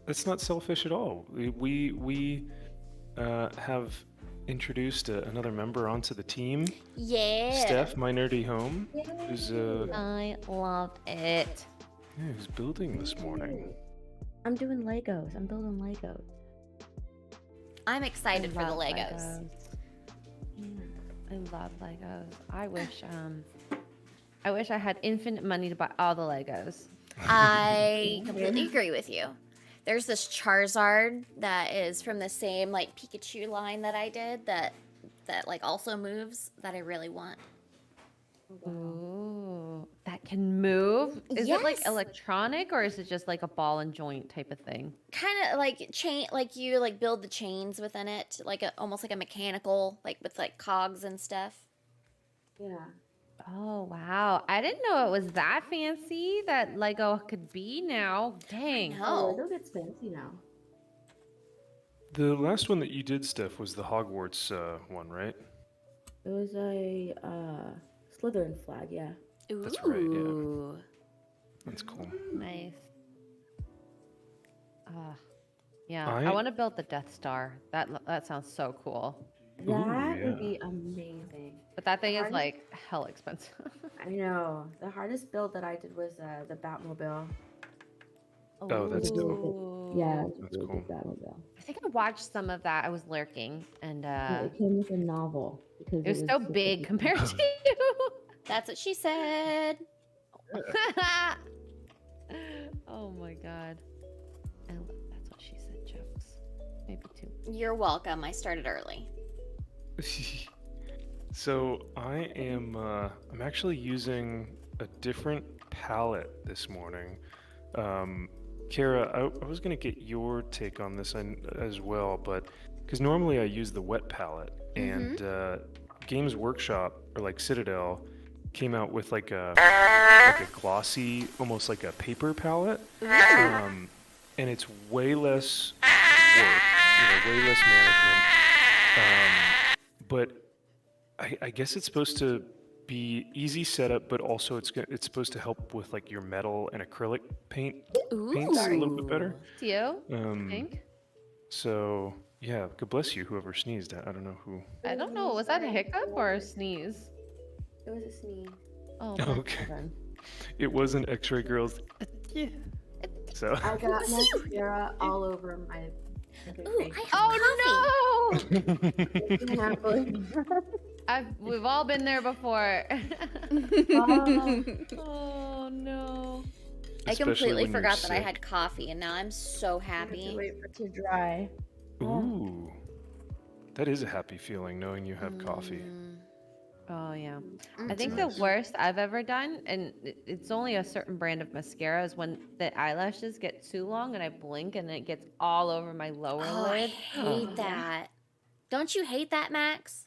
that's not selfish at all. We have introduced another member onto the team, Yeah. Steph, my nerdy home, who's I love it. yeah, who's building this morning. I'm doing Legos. I'm building Legos. I'm excited for the love Legos. Yeah. I love Legos. I wish I had infinite money to buy all the Legos. I completely agree with you. There's this Charizard that is from the same like Pikachu line that I did that like also moves that I really want. Ooh, that can move? Is it like Yes. electronic or is it just like a ball and joint type of thing? Kind of like chain, like you like build the chains within it, like almost like a mechanical, like with like cogs and stuff. Yeah. Oh, wow. I didn't know it was that fancy that Lego could be now. Dang. No. Lego gets fancy now. The last one that you did, Steph, was the Hogwarts one, right? It was a Slytherin flag, yeah. Ooh. That's right, yeah. That's cool. Nice. Yeah, I want to build the Death Star. That sounds so cool. That Ooh, would yeah. be amazing. But that thing is Hardest- like hell expensive. I know. The hardest build that I did was the Batmobile. Oh, that's dope. Ooh. Yeah, it was a That's really cool. good Batmobile. I think I watched some of that. I was lurking, and Yeah, it came with a novel because it was so big compared to you. That's what she said. Oh my god. That's what she said, jokes. Maybe two. You're welcome. I started early. So I'm actually using a different palette this morning. Kara, I was gonna get your take on this as well, but because normally I use the wet palette, and Games Workshop or like Citadel came out with like a glossy, almost like a paper palette, and it's way less work, way less management. But I guess it's supposed to be easy setup, but also it's supposed to help with like your metal and acrylic paints a little bit better. It's you, I think. So yeah, God bless you, whoever sneezed. I don't know who. I don't know. Was that a hiccup or a sneeze? It was a sneeze. Oh, Okay. It wasn't X-Ray Girls. So I got mascara all over my Ooh, face. I have Oh no! We've all been there before. Oh no! I especially completely when you're forgot that I sick. had coffee, and now I'm so I have to happy. wait for it to dry. Ooh, that is a happy feeling knowing you have coffee. Oh yeah. Mm, I think nice. the worst I've ever done, and it's only a certain brand of mascara, is when the eyelashes get too long and I blink and it gets all over my lower Oh, I lid. hate that. Don't you hate that, Max?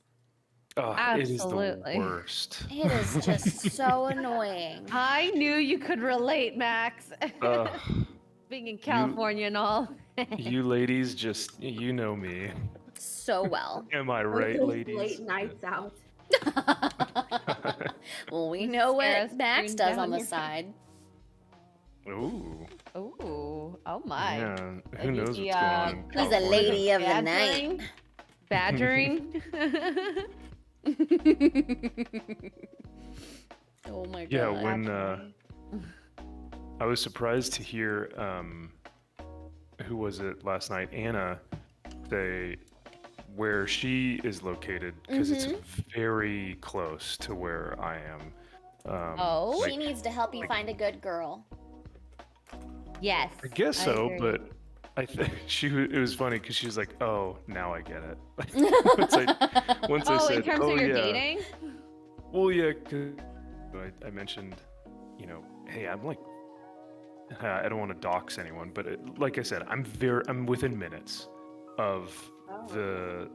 Oh, it is the Absolutely. worst. It is just so annoying. I knew you could relate, Max. Ugh, Being in California and all. you ladies just, you know me. So well. Am I Or right, those ladies? Late nights out. Well, we know what Mascara's Max streamed does down on the your- side. Ooh, Ooh, oh my. yeah. Like, Who is knows he, what's going on? in He's a California. lady of the night. Badgering? Oh my god. Yeah, when I was surprised to hear, who was it last night? Anna say where she is located because it's very close to where I am. Oh? She needs to help you find a good girl. Yes. I guess so, agree. but I think it was funny because she was like, "Oh, now I get it." once I Oh, said, in terms "Oh of your yeah," dating? well, yeah, 'cause I mentioned, hey, I'm like, I don't want to dox anyone, but like I said, I'm within minutes of the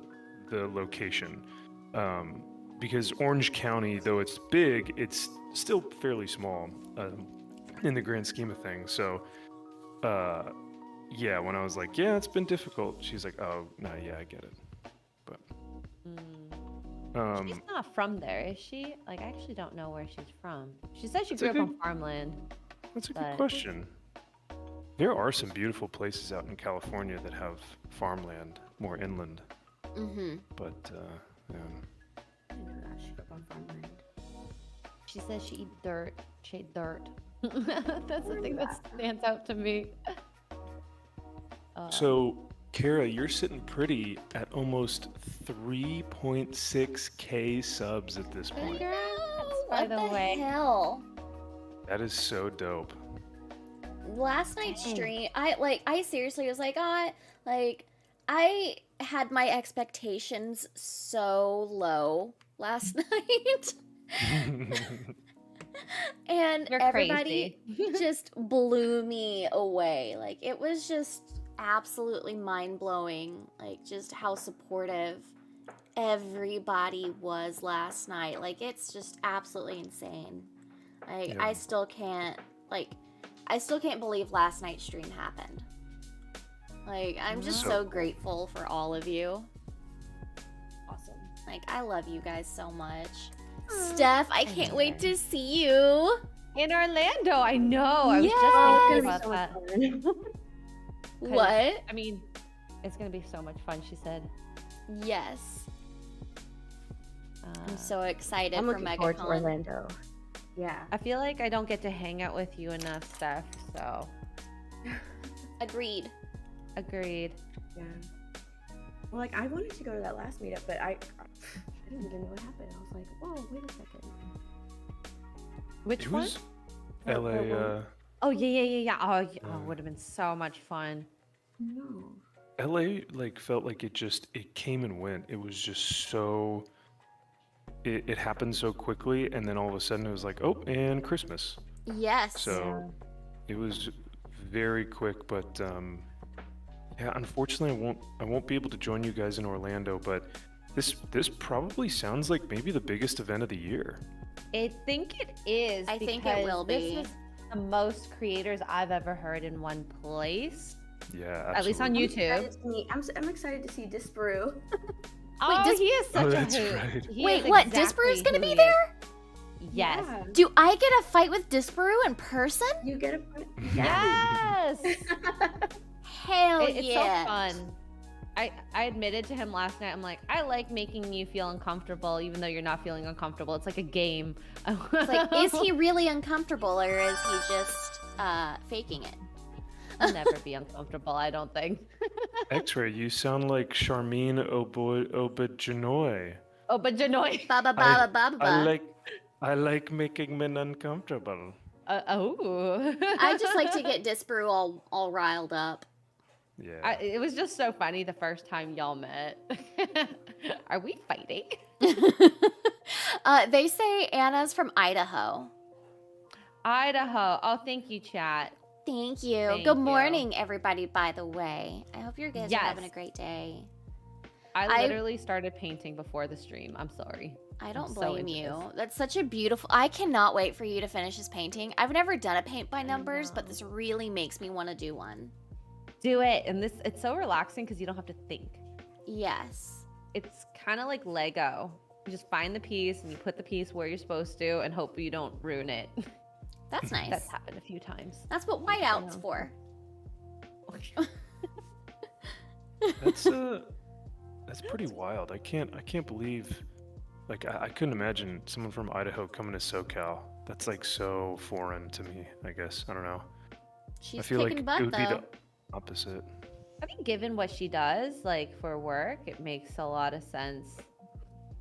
location, because Orange County, though it's big, it's still fairly small in the grand scheme of things. So, yeah, when I was like, yeah, it's been difficult, she's like, oh, no, yeah, I get it. But She's not from there, is she? Like, I actually don't know where she's from. She said she That's a grew up good- on farmland. that's a good but- question. There are some beautiful places out in California that have farmland, more inland, Mm-hmm. but yeah. I know that. She grew up on farmland. She says she eat dirt. She ate dirt. That's the thing that stands out to me. So, Kara, you're sitting pretty at almost 3.6K subs at this point. Congrats, by What the the way. hell? That is so dope. Last night's Dang. stream, I seriously was like, I had my expectations so low last night. And You're everybody crazy. just blew me away. Like, it was just absolutely mind-blowing, like, just how supportive everybody was last night. Like, it's just absolutely insane. Like, Yeah. I still can't believe last night's stream happened. Like, I'm just So so cool. grateful for all of you. Awesome. Like, I love you guys so much. Steph, I can't Same wait here. to see you. In Orlando, I know. I was Yeah. just Oh, thinking it's about gonna that. be so much fun. What? I mean, it's gonna be so much fun. She said. Yes. I'm so excited I'm for looking forward to MegaCon. Orlando. Yeah. I feel like I don't get to hang out with you enough, Steph. So, Agreed. agreed. Yeah. Well, like I wanted to go to that last meetup, but I didn't even know what happened. I was like, whoa, wait a second. Which It one? was What- LA. what one? Oh yeah. Oh, it Um, would have been so much fun. No. LA like felt like it came and went. It was just so it happened so quickly, and then all of a sudden it was like, oh, and Christmas. Yes. So it was very quick, but yeah, unfortunately I won't be able to join you guys in Orlando, but this probably sounds like maybe the biggest event of the year. I think it is. I think it because will be. This is the most creators I've ever heard in one place. Yeah, At least on absolutely. YouTube. I'm excited to see Disparu. Oh, Dis- he is such Oh, a that's hoot. right. He Wait, is what? exactly Disparu's gonna who be he is. there? Yes. Yeah. Do I get a fight with Disparu in person? You get a Yes. Hell It's yeah. so fun. I admitted to him last night, I'm like, I like making you feel uncomfortable even though you're not feeling uncomfortable. It's like a game. It's like, is he really uncomfortable or is he just faking it? I'll never be uncomfortable, I don't think. X-Ray, you sound like Charmine Obadjanoy. Oh, but Janoy. Ba ba ba ba ba ba. I like making men uncomfortable. Oh. I just like to get Disparu all riled up. Yeah. It was just so funny the first time y'all met. Are we fighting? They say Anna's from Idaho. Idaho. Oh, thank you, chat. Thank you. Thank Good you. morning, everybody, by the way. I hope you guys are having a Yes. great day. I literally started painting before the stream. I'm sorry. I don't so blame into you. this. That's such a beautiful... I cannot wait for you to finish this painting. I've never done a paint by I numbers, but know. this really makes me want to do one. Do it. And it's so relaxing because you don't have to think. Yes. It's kind of like Lego. You just find the piece and you put the piece where you're supposed to and hope you don't ruin it. That's nice. That's happened a few times. That's what whiteout's know. for. That's pretty wild. I can't believe, like I couldn't imagine someone from Idaho coming to SoCal. That's like so foreign to me, I guess. I don't know. She's I feel like kicking butt, it would be though. the opposite. I think given what she does, like for work, it makes a lot of sense.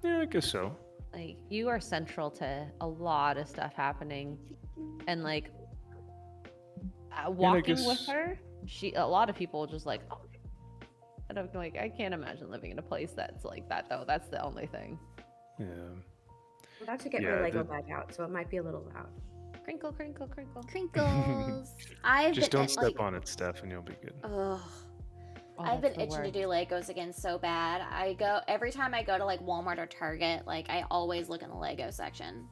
Yeah, I guess so. Like you are central to a lot of stuff happening, and like walking with guess- her, a lot of people just like, oh. And I'm like, I can't imagine living in a place that's like that though. That's the only thing. Yeah. I'm about to get Yeah, my Lego the- bag out, so it might be a little loud. Crinkle, crinkle, crinkle. Crinkles. I've Just been don't step on it, Steph, and you'll be good. Ugh. Oh, I've been that's the itching to worst. do Legos again so bad. Every time I go to like Walmart or Target, like I always look in the Lego section.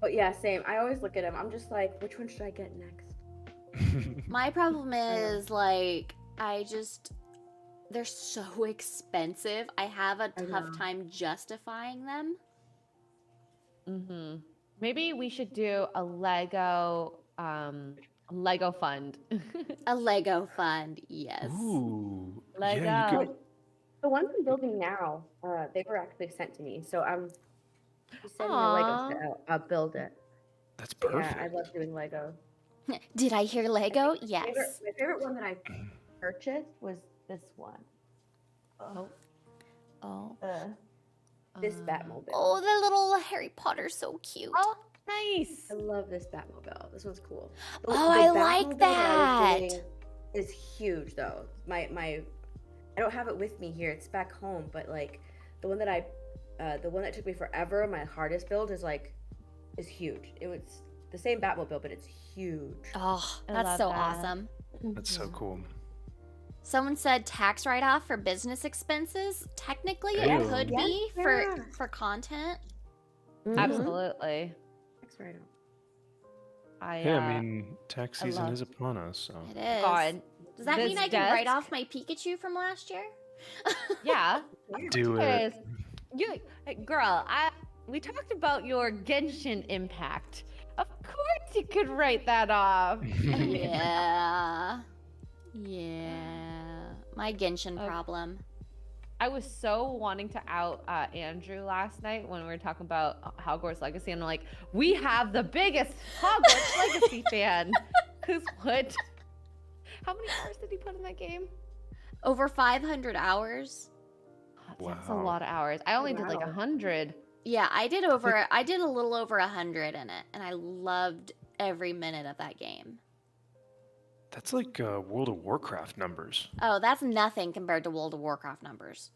But yeah, same. I always look at them. I'm just like, which one should I get next? My problem is like they're so expensive. I have a I tough know. time justifying them. Maybe we should do a Lego Lego fund. A Lego fund, yes. Ooh. Lego. Yeah, you could, The ones I'm building now, they were actually sent to me. So you send me a Lego Aw. set, I'll build it. that's Yeah, perfect. I love doing Lego. Did I hear Lego? Yes. My favorite one that I purchased was this one. Oh. Oh. This Batmobile. Oh, the little Harry Potter's so cute. Oh, nice. I love this Batmobile. This one's cool. Oh, I like Batmobile that. I was doing is huge though. I don't have it with me here. It's back home, but like the one that took me forever, my hardest build is huge. It was the same Batmobile, but it's huge. Oh, I that's love so that. awesome. That's so cool. Someone said tax write-off for business expenses. Technically, it Ew. could Yes, be yeah. for content. Absolutely. That's right. Yeah, I mean, tax I season love- is upon us, so. It is. God. Does that mean this I can write desk- off my Pikachu from last year? Yeah. Do it. Because girl, we talked about your Genshin impact. Of course you could write that off. Yeah. Yeah. My Genshin Okay. problem. I was so wanting to out Andrew last night when we were talking about Hogwarts Legacy, and I'm like, we have the biggest Hogwarts Legacy fan who's put. How many hours did he put in that game? Over 500 hours. That's a Wow. lot of hours. I only did like Wow. 100. Yeah, I did a little over 100 in it, and I loved every minute of that game. That's like World of Warcraft numbers. Oh, that's nothing compared to World of Warcraft numbers.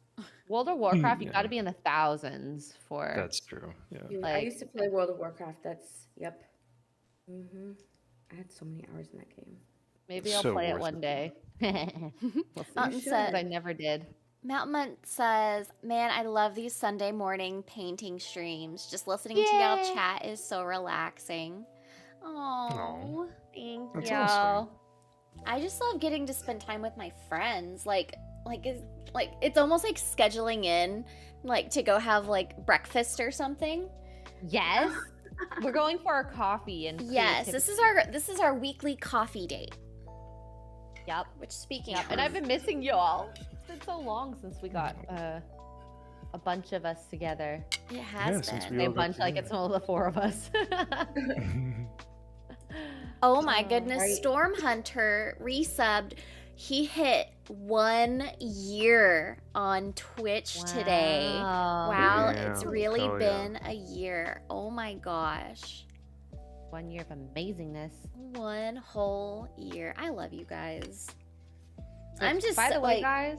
World of Warcraft, you Yeah. got to be in the thousands for. That's true. Yeah. I Like- used to play World of Warcraft. Yep. I had so many hours in that game. Maybe I'll So play it worth one it. day. We'll see. Mountain should. said, I never did. Mountain says, "Man, I love these Sunday morning painting streams. Just listening to y'all Yay. chat is so relaxing." Oh, Thank That's you. awesome. I just love getting to spend time with my friends. It's almost like scheduling in, like to go have like breakfast or something. Yes. We're going for our coffee and Yes, this is our weekly coffee date. Yep. Which, speaking Yep. of, And I've been missing y'all. It's been so long since we got a bunch of us together. it has Yeah, since been. we Say all got bunch like together. it's all the four of us. Oh my goodness, Right. Storm Hunter resubbed. He hit 1 year on Twitch today. Wow, it's Damn, really hell yeah. been a year. Oh my gosh. 1 year of amazingness. 1 whole year. I love you guys. I'm just By the way, like, guys,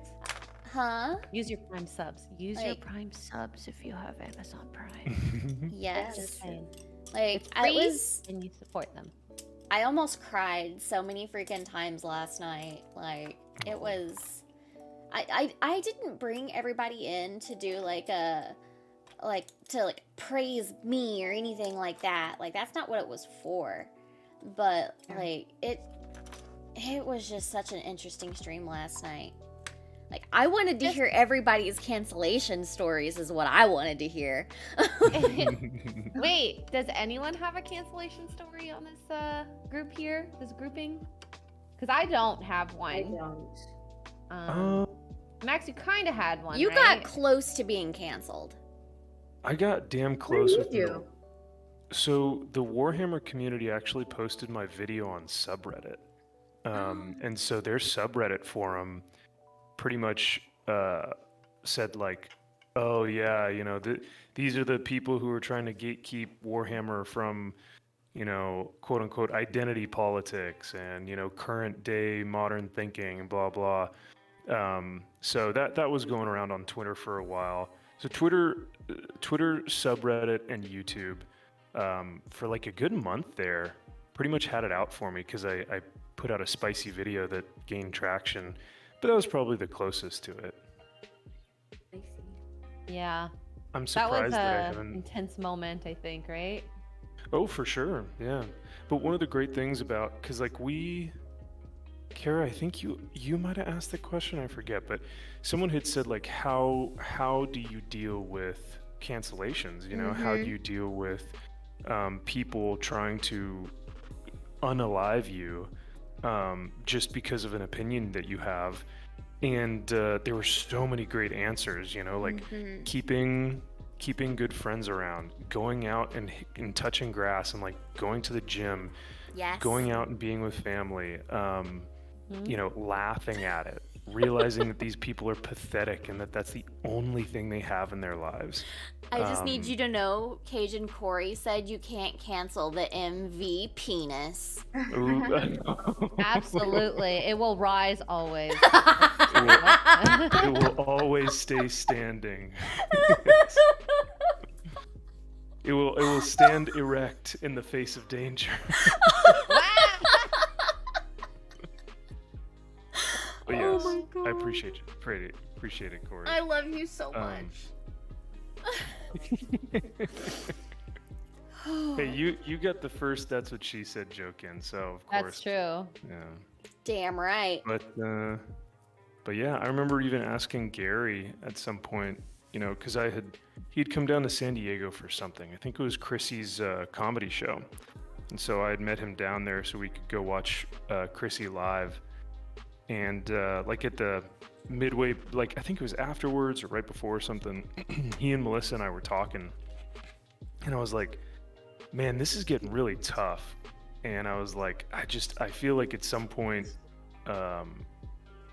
huh? use your Prime subs. Use your Like- Prime subs if you have Amazon Prime. Yes. Just saying. Like It's I free was and you support them. I almost cried so many freaking times last night. Like it was I didn't bring everybody in to do to praise me or anything like that. Like that's not what it was for. But Yeah. like it was just such an interesting stream last night. Like I wanted to hear everybody's cancellation stories is what I wanted to hear. Wait, does anyone have a cancellation story on this group here? This grouping? Because I don't have I one. don't. Max, you kind of had one. You right? got close to being canceled. I got damn Where close did with you? the. So the Warhammer community actually posted my video on subreddit, and so their subreddit forum pretty much said like, "Oh yeah, you know, these are the people who are trying to gatekeep Warhammer from, you know, quote unquote identity politics and you know current day modern thinking and blah blah." So that was going around on Twitter for a while. So Twitter subreddit and YouTube for like a good month there pretty much had it out for me because I put out a spicy video that gained traction, but that was probably the closest to it. I see. Yeah. I'm That was surprised that I a haven't. intense moment, I think, right? Oh, for sure, yeah. But one of the great things about, because like Kara, I think you might have asked the question, I forget, but someone had said like, how do you deal with cancellations? You know, how do you deal with people trying to unalive you just because of an opinion that you have. And there were so many great answers, like keeping good friends around, going out and touching grass, and like going to the gym, Yes. going out and being with family, laughing at it, realizing that these people are pathetic and that that's the only thing they have in their lives. I just need you to know, Cajun Corey said you can't cancel the MV penis. Absolutely. It will rise always. It will always stay standing. It will stand erect in the face of danger. But yes, Oh my God. I appreciate it, Corey. I love you so much. Hey, you got the first "that's what she said" joke in, so of course. That's true. Yeah. Damn right. But yeah, I remember even asking Gary at some point, because he'd come down to San Diego for something. I think it was Chrissy's comedy show, and so I had met him down there so we could go watch Chrissy live. And like at the midway, like I think it was afterwards or right before or something, he and Melissa and I were talking, and I was like, man, this is getting really tough. And I was like, I feel like at some point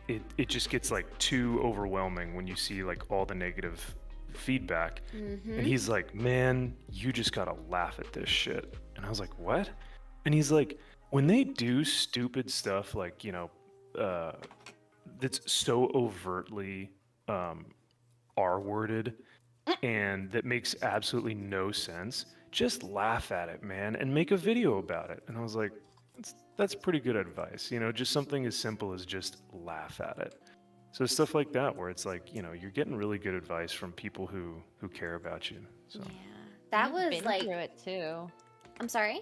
it just gets like too overwhelming when you see like all the negative feedback. And he's like, man, you just gotta laugh at this shit. And I was like, what? And he's like, when they do stupid stuff like that's so overtly R-worded and that makes absolutely no sense, just laugh at it, man, and make a video about it. And I was like, that's pretty good advice, just something as simple as just laugh at it. So stuff like that where it's like, you're getting really good advice from people who care about you. So Yeah. That You've was been like, through it too. I'm sorry?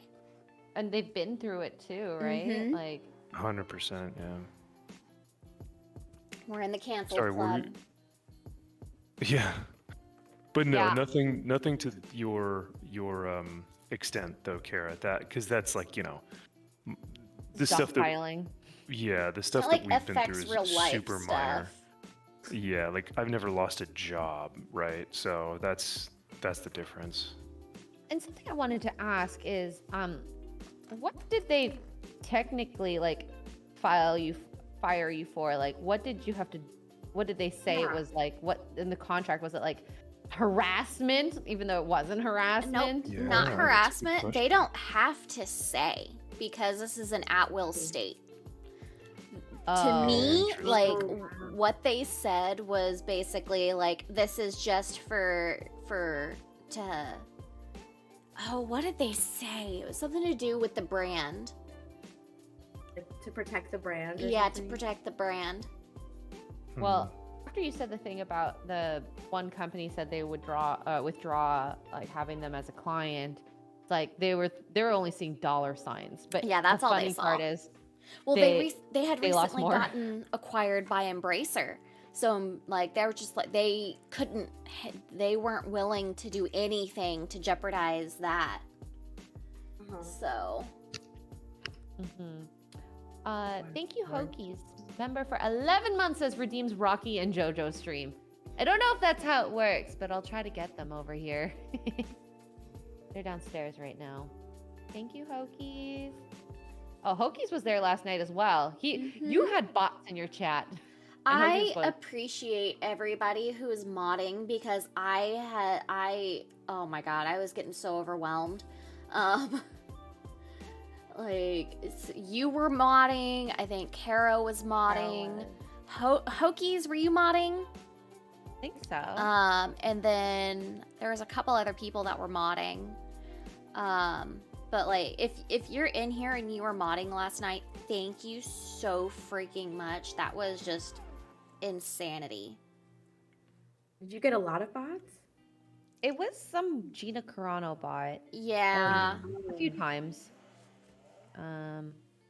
And they've been through it too, right? Mhm. Like 100%, yeah. We're in the cancel Sorry, club. Yeah. But no, Yeah. nothing to your extent though, Kara. Because that's like, the stuff that stockpiling. the stuff That, that like, we've been affects through real is life super stuff. minor. Yeah, like I've never lost a job, right? So that's the difference. And something I wanted to ask is, what did they technically like fire you for? Like, what did they say it was like? What in the contract was it like harassment? Even though it wasn't harassment. Nope, Yeah, not that's a good harassment. They question. don't have to say because this is an at-will state. To me, interesting. like what they said was basically like this is just what did they say? It was something to do with the brand. To protect the brand. Or Yeah, to something? protect the brand. Well, after you said the thing about the one company said they would withdraw like having them as a client, it's like they were only seeing dollar signs. But Yeah, that's the all they funny saw. part is Well, they had they lost recently more. gotten acquired by Embracer. So like they were just like they weren't willing to do anything to jeopardize that. Uh-huh. So thank you, Hokies. Member for 11 months says redeems Rocky and JoJo stream. I don't know if that's how it works, but I'll try to get them over here. They're downstairs right now. Thank you, Hokies. Oh, Hokies was there last night as well. You had bots in your chat. And I Hokies was- appreciate everybody who is modding because oh my god, I was getting so overwhelmed. You were modding. I think Kara was modding. Hokies, were you modding? I think so. And then there was a couple other people that were modding. But like, if you're in here and you were modding last night, thank you so freaking much. That was just insanity. Did you get a lot of bots? It was some Gina Carano bot Yeah. a few times.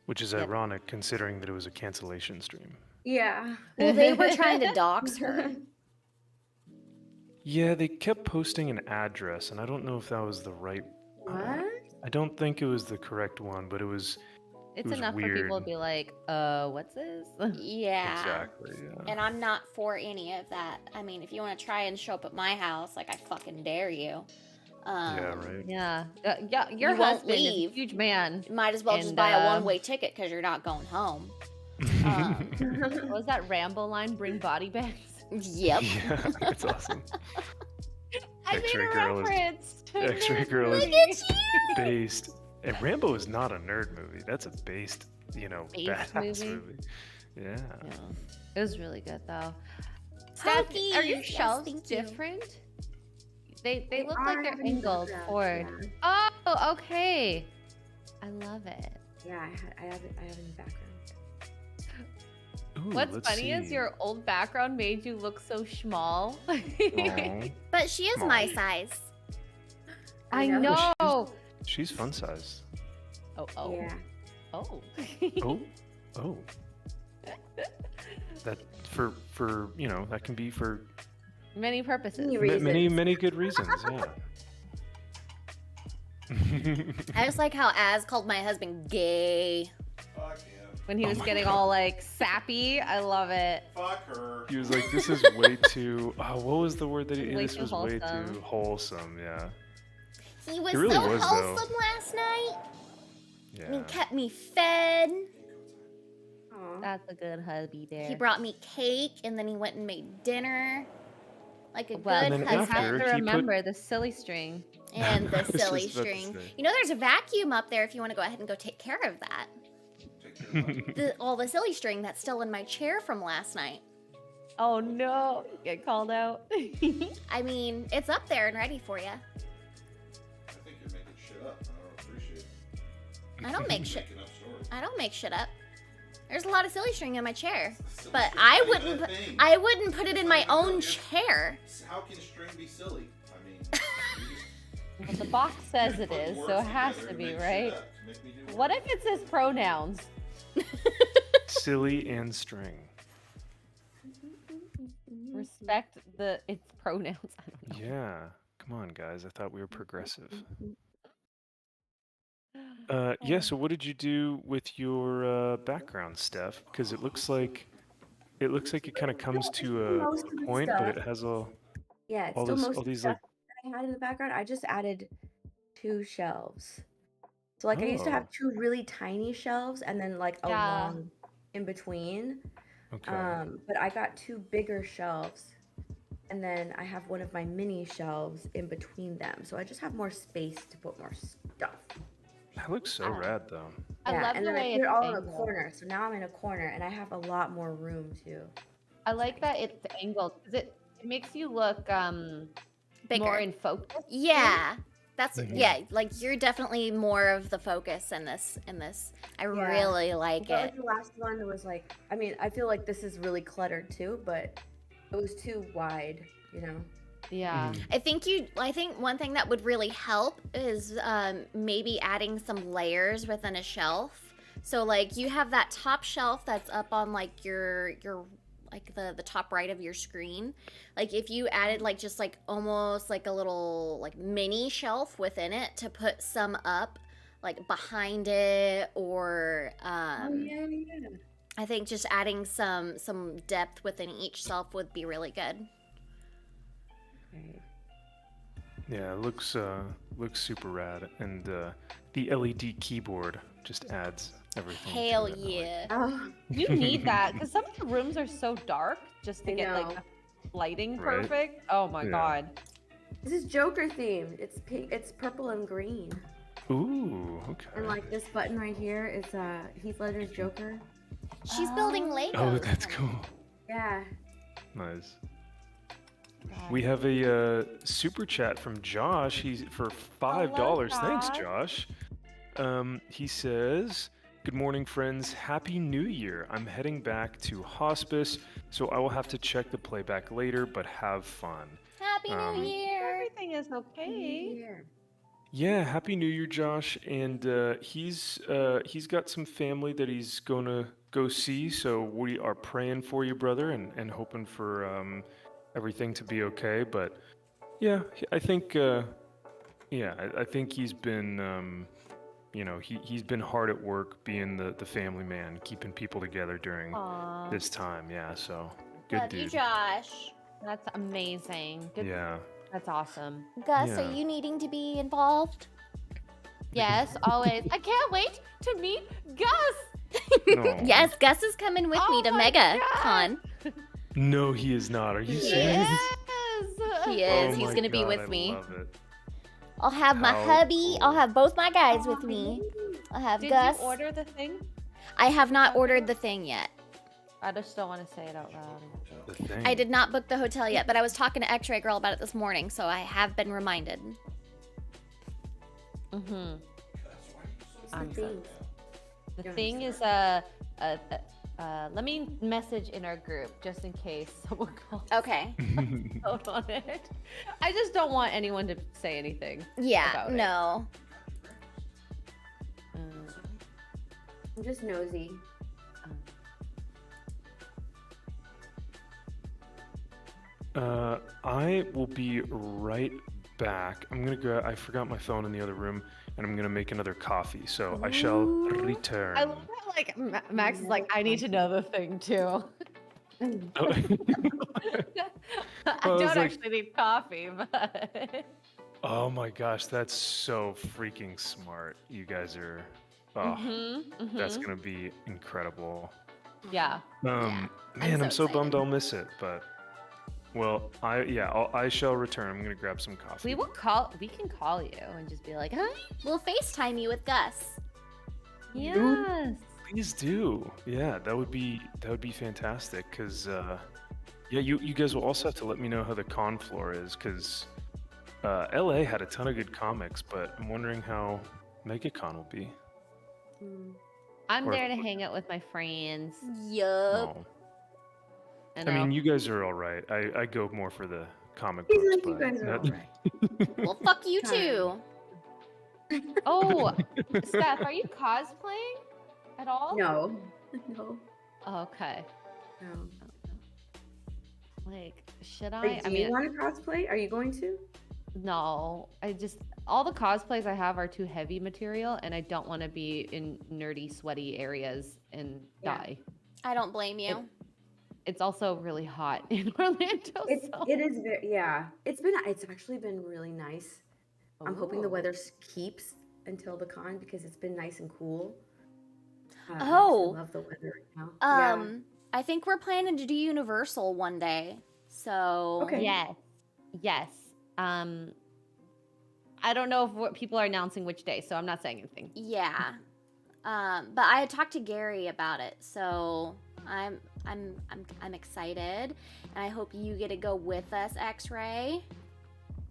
Which is Yep. ironic considering that it was a cancellation stream. Yeah. Well, they were trying to dox her. Yeah, they kept posting an address, and I don't know if that was the right. What? I don't think it was the correct one, but it was It's was enough for people weird. to be like, what's this? Yeah. Exactly. Yeah. And I'm not for any of that. I mean, if you want to try and show up at my house, like I fucking dare you. Yeah. Right. Yeah. Yeah. Your You won't husband is a leave. huge man. You might as well just And, buy a one-way ticket because you're not going home. What was that Rambo line? Bring body bags. Yep. Yeah, it's awesome. I made X-Ray a Girl is- reference. to X-Ray nerd Girl is- movie. Look at you. Based, and Rambo is not a nerd movie. That's a based, Based badass movie? movie. Yeah. Yeah. It was really good though. Hi, Steph, are your Yes, shelves thank you. different? They look are like they're having angled backgrounds, forward. yeah. Oh, okay. I love it. Yeah, I have it in the background. Ooh, What's let's funny is see. your old background made you look so small. Aw, But she is Come my on. size. I know. know. she's fun size. Oh. Yeah. Oh. Oh. That for that can be for Many purposes. Many many reasons. good reasons. Yeah. I just like how Az called my husband gay. Fuck him. When he Oh was my getting God. all like sappy. I love it. Fuck her. He was like, "This is way too." What was the word that he? Way This too was way wholesome. too wholesome. Yeah. He was It really so was, though. wholesome last night. Yeah. I mean, kept me fed. Aw. That's a good hubby there. He brought me cake, and then he went and made dinner. Like a well, good And then you husband. have to after, he put- remember the silly string. And the I was just silly about to string. say. You know, there's a vacuum up there if you want to go ahead and go take care of that. Take care of what? All the silly string that's still in my chair from last night. Oh no, get called out. I mean, it's up there and ready for you. I think you're making shit up. I don't appreciate it. I don't make shit. Making up stories. I don't make shit up. There's a lot of silly string in my chair, Silly but string's I not even wouldn't. a Put, thing. I wouldn't put it in my It's not even own a- chair. How can string be silly? I mean, you just Well, the box says it put is, words so it has together to and be, make shit right? up to make me do What work. if it says pronouns? Silly and string. Respect its pronouns. I don't know. Yeah. Come on, guys. I thought we were progressive. Oh. Yeah. So, what did you do with your background, Steph? Because it looks like it kind of comes to a Most of the point, but stuff. it has all Yeah, it's all still this most all of the these stuff like. that I had in the background. I just added 2 shelves. So like I used to Oh. have 2 really tiny shelves and then like a Yeah. long in between. Okay. But I got 2 bigger shelves, and then I have one of my mini shelves in between them. So I just have more space to put more stuff. That looks so rad, though. I Yeah, love and the then I way put it's it all in a angled. corner. So now I'm in a corner, and I have a lot more room too. I like that it's angled because it makes you look Bigger. more in focus. Yeah. That's Mhm. yeah, like you're definitely more of the focus in this. I really I like felt it. like the last one was like, I mean, I feel like this is really cluttered too, but it was too wide, you know? Yeah. Mhm. I think one thing that would really help is maybe adding some layers within a shelf. So like you have that top shelf that's up on like your like the top right of your screen. Like if you added like just like almost like a little like mini shelf within it to put some up like behind it or Yeah. I think just adding some depth within each shelf would be really good. Right. Yeah, it looks super rad, and the LED keyboard just adds everything. to Hell it. I like yeah. Oh, You need that because some of the rooms are so dark just to I get like know. the lighting Right. perfect. Oh my Yeah. god. this is Joker themed. It's pink, it's purple and green. Ooh, okay. And like this button right here is Heath Ledger's Joker. She's building Legos. Oh, that's honey. cool. Yeah. Nice. We have a super chat from Josh. He's for $5. Thanks, Josh. Josh. He says, "Good morning, friends. Happy New Year. I'm heading back to hospice, so I will have to check the playback later, but have fun." Happy New Year. Everything is okay. Here. Yeah, Happy New Year, Josh. And he's got some family that he's gonna go see, so we are praying for you, brother, and hoping for everything to be okay. But yeah, I think I think he's been you know, he's been hard at work being the family man, keeping people together during Aw, this time. Yeah, so good Love you, dude. Josh. that's amazing. Good. Yeah. That's awesome. Gus, Yeah. are you needing to be involved? Yes, always. I can't wait to meet Gus. No. Yes, Gus is coming with me Oh to my Mega God. Con. No, he is not. Are you serious? Yes. He Oh is. He's my gonna be God, with I me. love it. I'll have my How hubby. I'll cool. have both my guys with me. I'll have Did Gus. you order the thing? I have not ordered the thing yet. I just don't want to say it out loud. The thing. I did not book the hotel yet, but I was talking to X-Ray Girl about it this morning, so I have been reminded. Mm-hmm. What's the thing? The Don't thing is, let me message in our group just in case someone calls Okay. out on it. I just don't want anyone to say anything. Yeah. About it. No. I'm just nosy. I will be right back. I'm gonna go. I forgot my phone in the other room, and I'm gonna make another coffee. So I shall return. I love that, like, Max is like, I need to know the thing too. Oh. I was don't like- actually need coffee, but. Oh my gosh, that's so freaking smart. You guys are. Oh, that's gonna be incredible. Yeah. Man, I'm I'm so so bummed excited. I'll miss it, but well, I shall return. I'm gonna grab some coffee. We can call you and just be like, hi. We'll FaceTime you with Gus. Yes. Please do. Yeah, that would be fantastic. Cause yeah, you guys will also have to let me know how the con floor is, cause LA had a ton of good comics, but I'm wondering how MegaCon will be. I'm Or- there to hang out with my friends. Yup. Oh. I I mean, know. you guys are all right. I go more for the comic He's books, like, you but guys are that- alright. Well, fuck you Time. too. Oh, Steph, are you cosplaying at all? No. No. Oh, okay. No. Like, should Like, I? do I you mean, want to cosplay? Are you going to? no. All the cosplays I have are too heavy material, and I don't want to be in nerdy, sweaty areas and Yeah. die. I don't blame you. It's also really hot in Orlando. so. It is very, yeah. It's actually been really nice. I'm hoping the Ooh. weather keeps until the con because it's been nice and cool. Oh. I love the weather right now. I think we're planning to do Universal one day. So Okay. Yes. Yes. I don't know if what people are announcing which day, so I'm not saying anything. Yeah. But I had talked to Gary about it, so I'm excited, and I hope you get to go with us, X-Ray.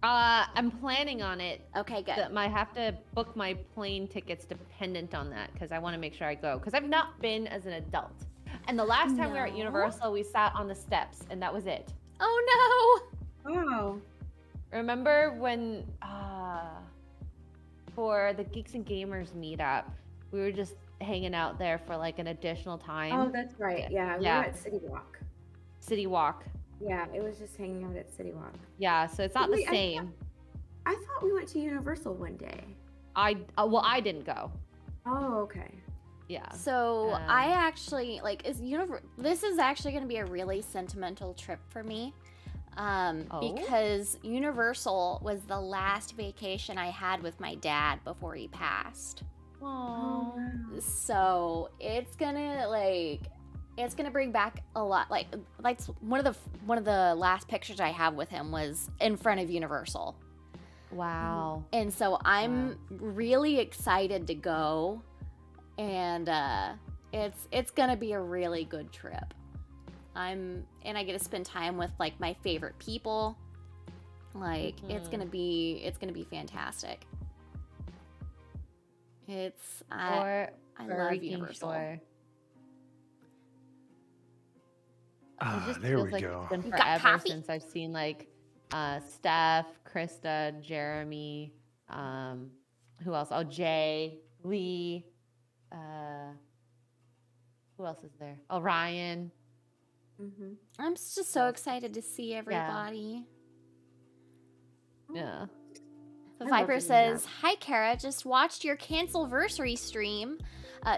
I'm planning on it. Okay, good. I have to book my plane tickets dependent on that because I want to make sure I go because I've not been as an adult. And the last time we were at No? Universal, we sat on the steps, and that was it. Oh Oh. Remember when for the Geeks and Gamers meetup, we were just hanging out there for like an additional time. Oh, that's right. Yeah, we Yeah. were at City Walk. City Walk. Yeah, it was just hanging out at City Walk. Yeah, so it's not Wait, the same. I thought we went to Universal one day. I didn't go. Oh, okay. Yeah. no! So Um, I actually this is actually going to be a really sentimental trip for me, Oh? because Universal was the last vacation I had with my dad before he passed. Aww. So it's gonna bring back a lot. Like one of the last pictures I have with him was in front of Universal, Wow. and so I'm really excited to go, and it's gonna be a really good trip. And I get to spend time with like my favorite people. Like it's gonna be fantastic. I love freaking Universal. sure. Ah, It just there feels we like go. it's been You got forever coffee? since I've seen like Steph, Krista, Jeremy, who else? Oh, Jay, Lee, who else is there? Oh, Ryan. Mm-hmm. I'm just so excited to see everybody. Yeah. Viper reading says, that. "Hi Kara, just watched your Cancelversary stream.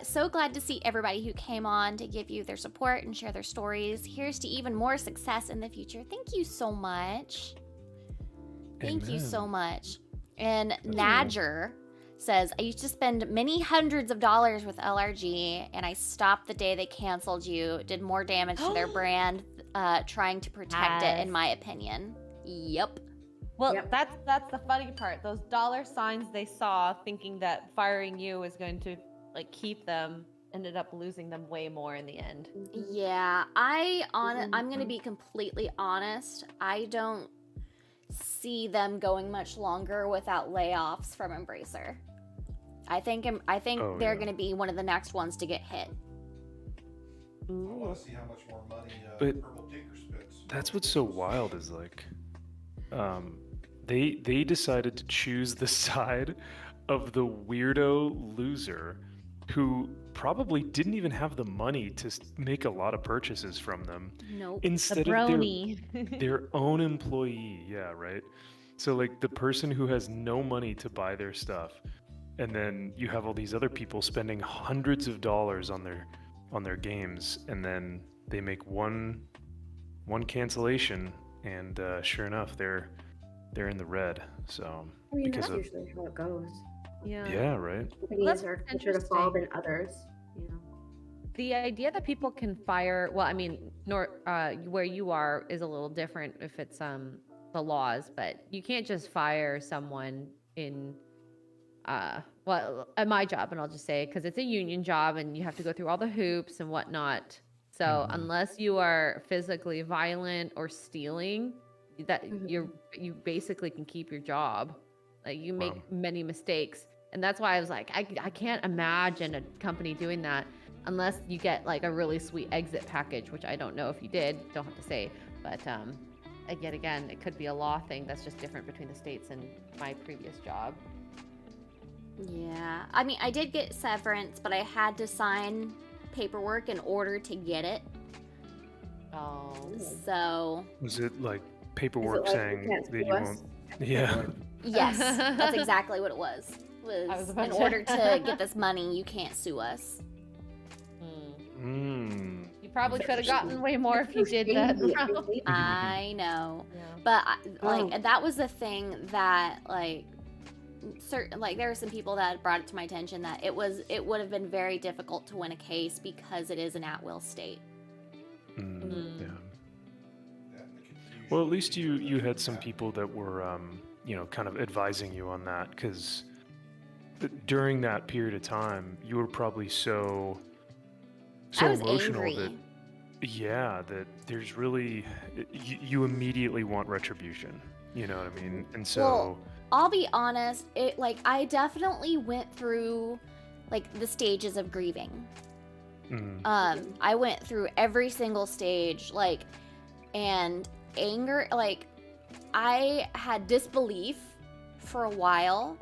So glad to see everybody who came on to give you their support and share their stories. Here's to even more success in the future." Thank you so much. Thank you so Amen. much. And Nadger says, "I used to spend many hundreds of dollars with LRG, and I stopped the day they canceled you. Did more damage to their brand, trying to protect it, in my opinion." Yep. Well, Yep. that's the funny part. Those dollar signs they saw, thinking that firing you was going to like keep them, ended up losing them way more in the end. Yeah, I'm gonna be completely honest. I don't see them going much longer without layoffs from Embracer. I think Oh, they're yeah. gonna be one of the next ones to get hit. I want to see how much more money But Purple Tinker spits. That's what's so wild is like, they decided to choose the side of the weirdo loser who probably didn't even have the money to make a lot of purchases from them Nope. The instead of brony. their own employee. Yeah, right. So like the person who has no money to buy their stuff, and then you have all these other people spending hundreds of dollars on their games, and then they make one cancellation, and sure enough, they're in the red. So I mean, because that's of usually how it goes. yeah, right. Companies that's are quicker to fall interesting. than others. You know. The idea that people can fire, well, I mean, where you are is a little different if it's the laws, but you can't just fire someone in well, at my job, and I'll just say because it's a union job and you have to go through all the hoops and whatnot. So Mhm. unless you are physically violent or stealing, that Mhm. you basically can keep your job. Like you make Wow. many mistakes, and that's why I was like, I can't imagine a company doing that unless you get like a really sweet exit package, which I don't know if you did. Don't have to say, but yet again, it could be a law thing that's just different between the states and my previous job. Yeah. I mean, I did get severance, but I had to sign paperwork in order to get it. Oh. So, Was it like Is it paperwork like you saying can't that sue you us? won't? Yeah. yes, that's exactly what it was. was about In to- order to get this money, you can't sue us. Mm. You probably That's could have so gotten way more if you did that. shady. route. I know. Yeah. But like Oh. that was the thing that like certain like there were some people that brought it to my attention that it would have been very difficult to win a case because it is an at-will state. Mm. Mm. Yeah. That and the confusion Well, at least you feature that had some happened. people that were kind of advising you on that, because during that period of time you were probably so I was emotional angry. that there's really you immediately want retribution. You know what I mean? And so Well, I'll be honest, it like I definitely went through like the stages of grieving. I went through every single stage, like, and anger, like, I had disbelief for a while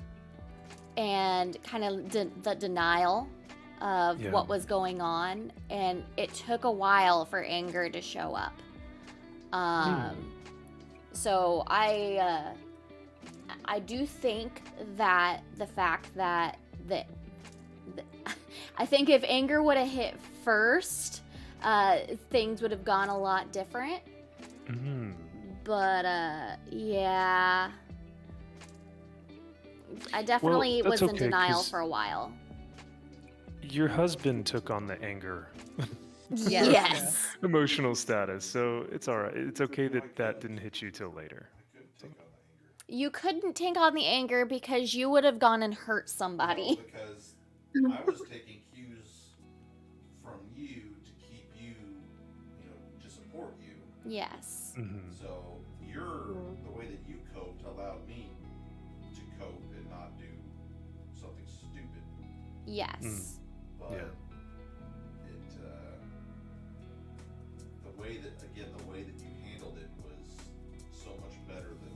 and kind of the denial of Yeah. what was going on, and it took a while for anger to show up. So I do think that the fact that I think if anger would have hit first, things would have gone a lot different. Mhm. But yeah, I definitely that's was in okay, denial 'cause- for a while. your husband took on the anger Yes. Yes. emotional status, so it's all right. It's okay that didn't hit you till later. I couldn't take on the anger. You couldn't take on the anger because you would have gone and hurt No, somebody. because I was taking cues from you to keep you, to support you. Yes. Mhm. So the way that you coped allowed me to cope and not do something stupid. Yes. But Yeah. it, the way that you handled it was so much better than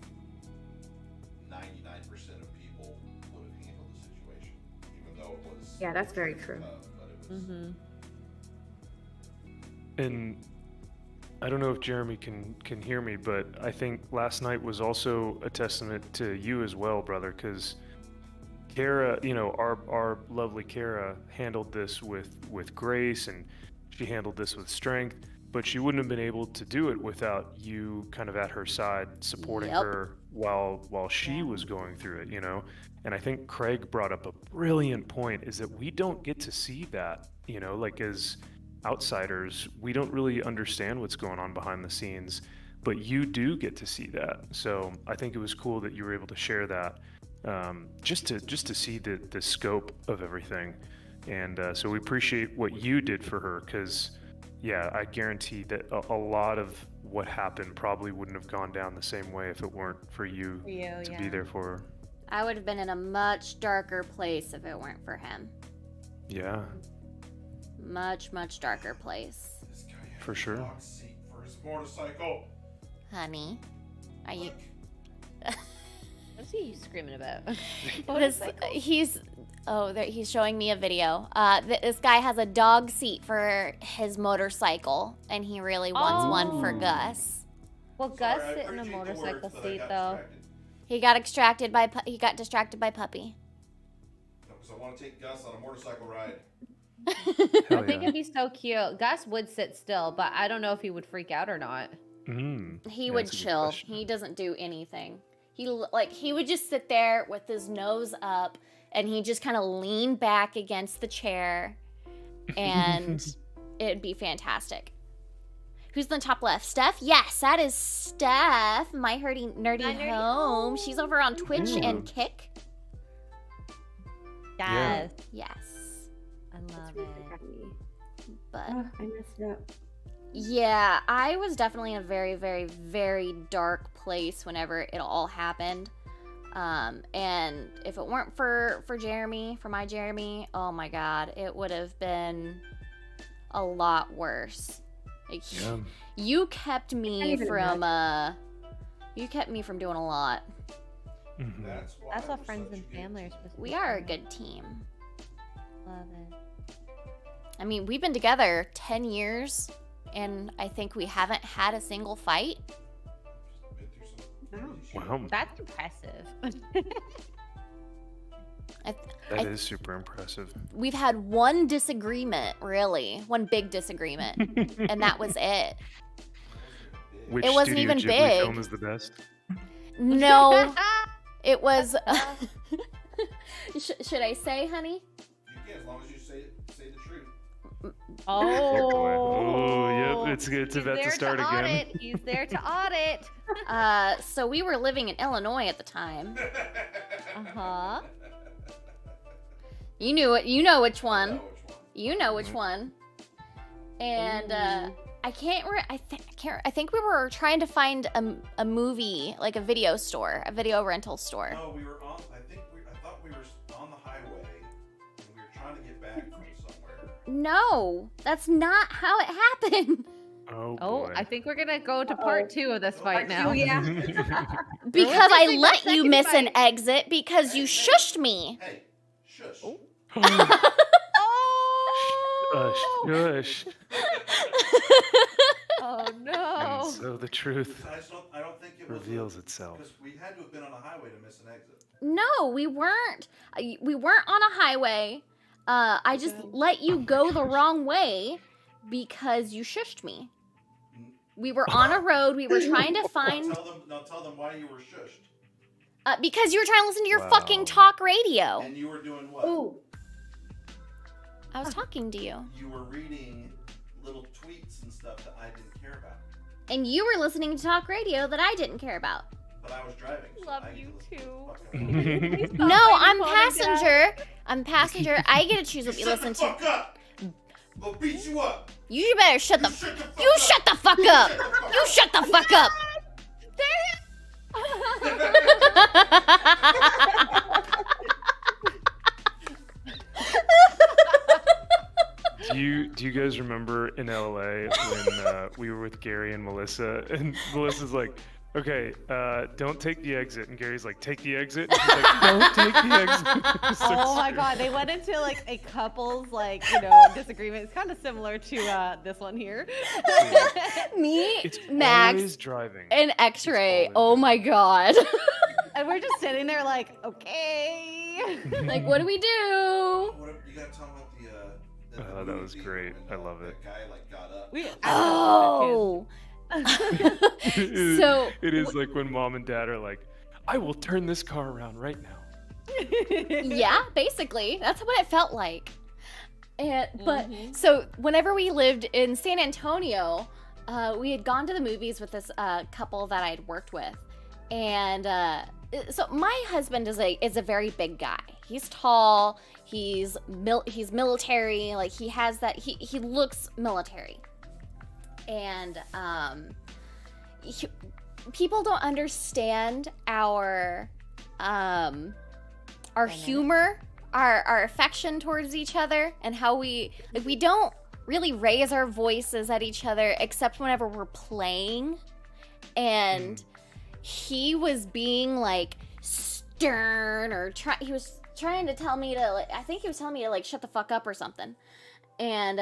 99% of people would have handled the situation, even though it was. Yeah, that's very true. Tough, but it was. Mm-hmm. And I don't know if Jeremy can hear me, but I think last night was also a testament to you as well, brother, because Kara, our lovely Kara handled this with grace, and she handled this with strength, but she wouldn't have been able to do it without you kind of at her side supporting Yep. her while she was going through it, And I think Craig brought up a brilliant point, is that we don't get to see that, like as outsiders, we don't really understand what's going on behind the scenes, but you do get to see that. So I think it was cool that you were able to share that, just to see the scope of everything. And so we appreciate what you did for her, because yeah, I guarantee that a lot of what happened probably wouldn't have gone down the same way if it weren't for you to be there for her. I would have been in a much darker place if it weren't for him. Yeah, Much, much darker place. This guy had For a sure. dog seat for his motorcycle. Honey, are you... What's he screaming about? He's showing me a video. This guy has a dog seat for his motorcycle, and he really wants one for Gus. Well, Gus sit in a motorcycle seat though. He got distracted by Puppy. Because I want to take Gus on a motorcycle ride. I Hell think yeah. it'd be so cute. Gus would sit still, but I don't know if he would freak out or not. He Yeah, would that's a good chill. question. He doesn't do anything. He would just sit there with his nose up, and he just kind of lean back against the chair, and it'd be fantastic. Who's in the top left? Steph? Yes, that is Steph, my nerdy Nerdy home. She's over on Twitch Ooh. and Kick. Yeah. Yes, I love it. but Oh, I messed it up. yeah, I was definitely in a very, very, very dark place whenever it all happened. And if it weren't for Jeremy, for my Jeremy, oh my God, it would have been a lot worse. Like, Yeah. you kept me even from doing a lot. Mhm. That's why That's we're what friends such and a good family are team. supposed to be. We are a good team. Love it. I mean, we've been together 10 years, and I think we haven't had a single fight. Been through some Wow. crazy shit. Wow, That's impressive. that is super impressive. We've had one disagreement, really, one big disagreement, and that was it. Which It wasn't Studio even Ghibli big. film is the best? No, it was. Should I say, honey? You can, as long as you say the truth. Oh, yep, it's He's about to there start again. audit. He's there to audit. So we were living in Illinois at the time. Uh-huh. You knew it. You know which I one. know which one. You know which one. And I can't. I think we were trying to find a movie, like a video store, a video rental store. No, we were on. I thought we were on the highway, and we were trying to get back from somewhere. No, that's not how it happened. Oh, Oh, boy. I think we're gonna go to part 2 of this fight now. Oh, yeah. Because I missing let the you second miss an fight. exit because you shushed me. Hey, shush. Oh. Shush, shush. Oh And no. so the truth I don't think it was reveals itself. because we had to have been on a highway to miss an exit. No, we weren't. We weren't on a highway. I just let you go the wrong way because you shushed me. We were on a road. We were trying to find Tell them why you were shushed. because you were trying to listen to your Wow. fucking talk radio. And you were doing what? Ooh. I was talking to you, You were reading little tweets and stuff that I didn't care about. and you were listening to talk radio that I didn't care about. But I was driving. So Love I get you to listen to too. the fuck out. No, I'm passenger. I'm passenger. I get to choose what we Shut listen the to. fuck up! They'll beat you up. You better shut the. You shut the fuck You up. shut the fuck up. You shut the fuck up. Do you guys remember in LA when we were with Gary and Melissa, and Melissa's like, Okay, don't take the exit. And Gary's like, take the exit. And she's like, don't take the exit. So Oh my scary. god, they went into like a couple's disagreement. It's kind of similar to this one here. Me, It's Max, always driving. and X-ray. always Oh my god. And we're just sitting there like, okay. Like, what do we do? What, you gotta tell me about the Oh, that was movie great. when, I love it. That guy like got up. Oh. So it is like when mom and dad are like, I will turn this car around right now. yeah, basically, that's what it felt like. And but Mhm. so whenever we lived in San Antonio, we had gone to the movies with this couple that I'd worked with, and so my husband is a very big guy. He's tall. He's military. Like he has that. He looks military, and people don't understand our humor, our affection towards each other, and how we don't really raise our voices at each other except whenever we're playing. And he was being like stern, or he was trying to tell me to I think he was telling me to like shut the fuck up or something. And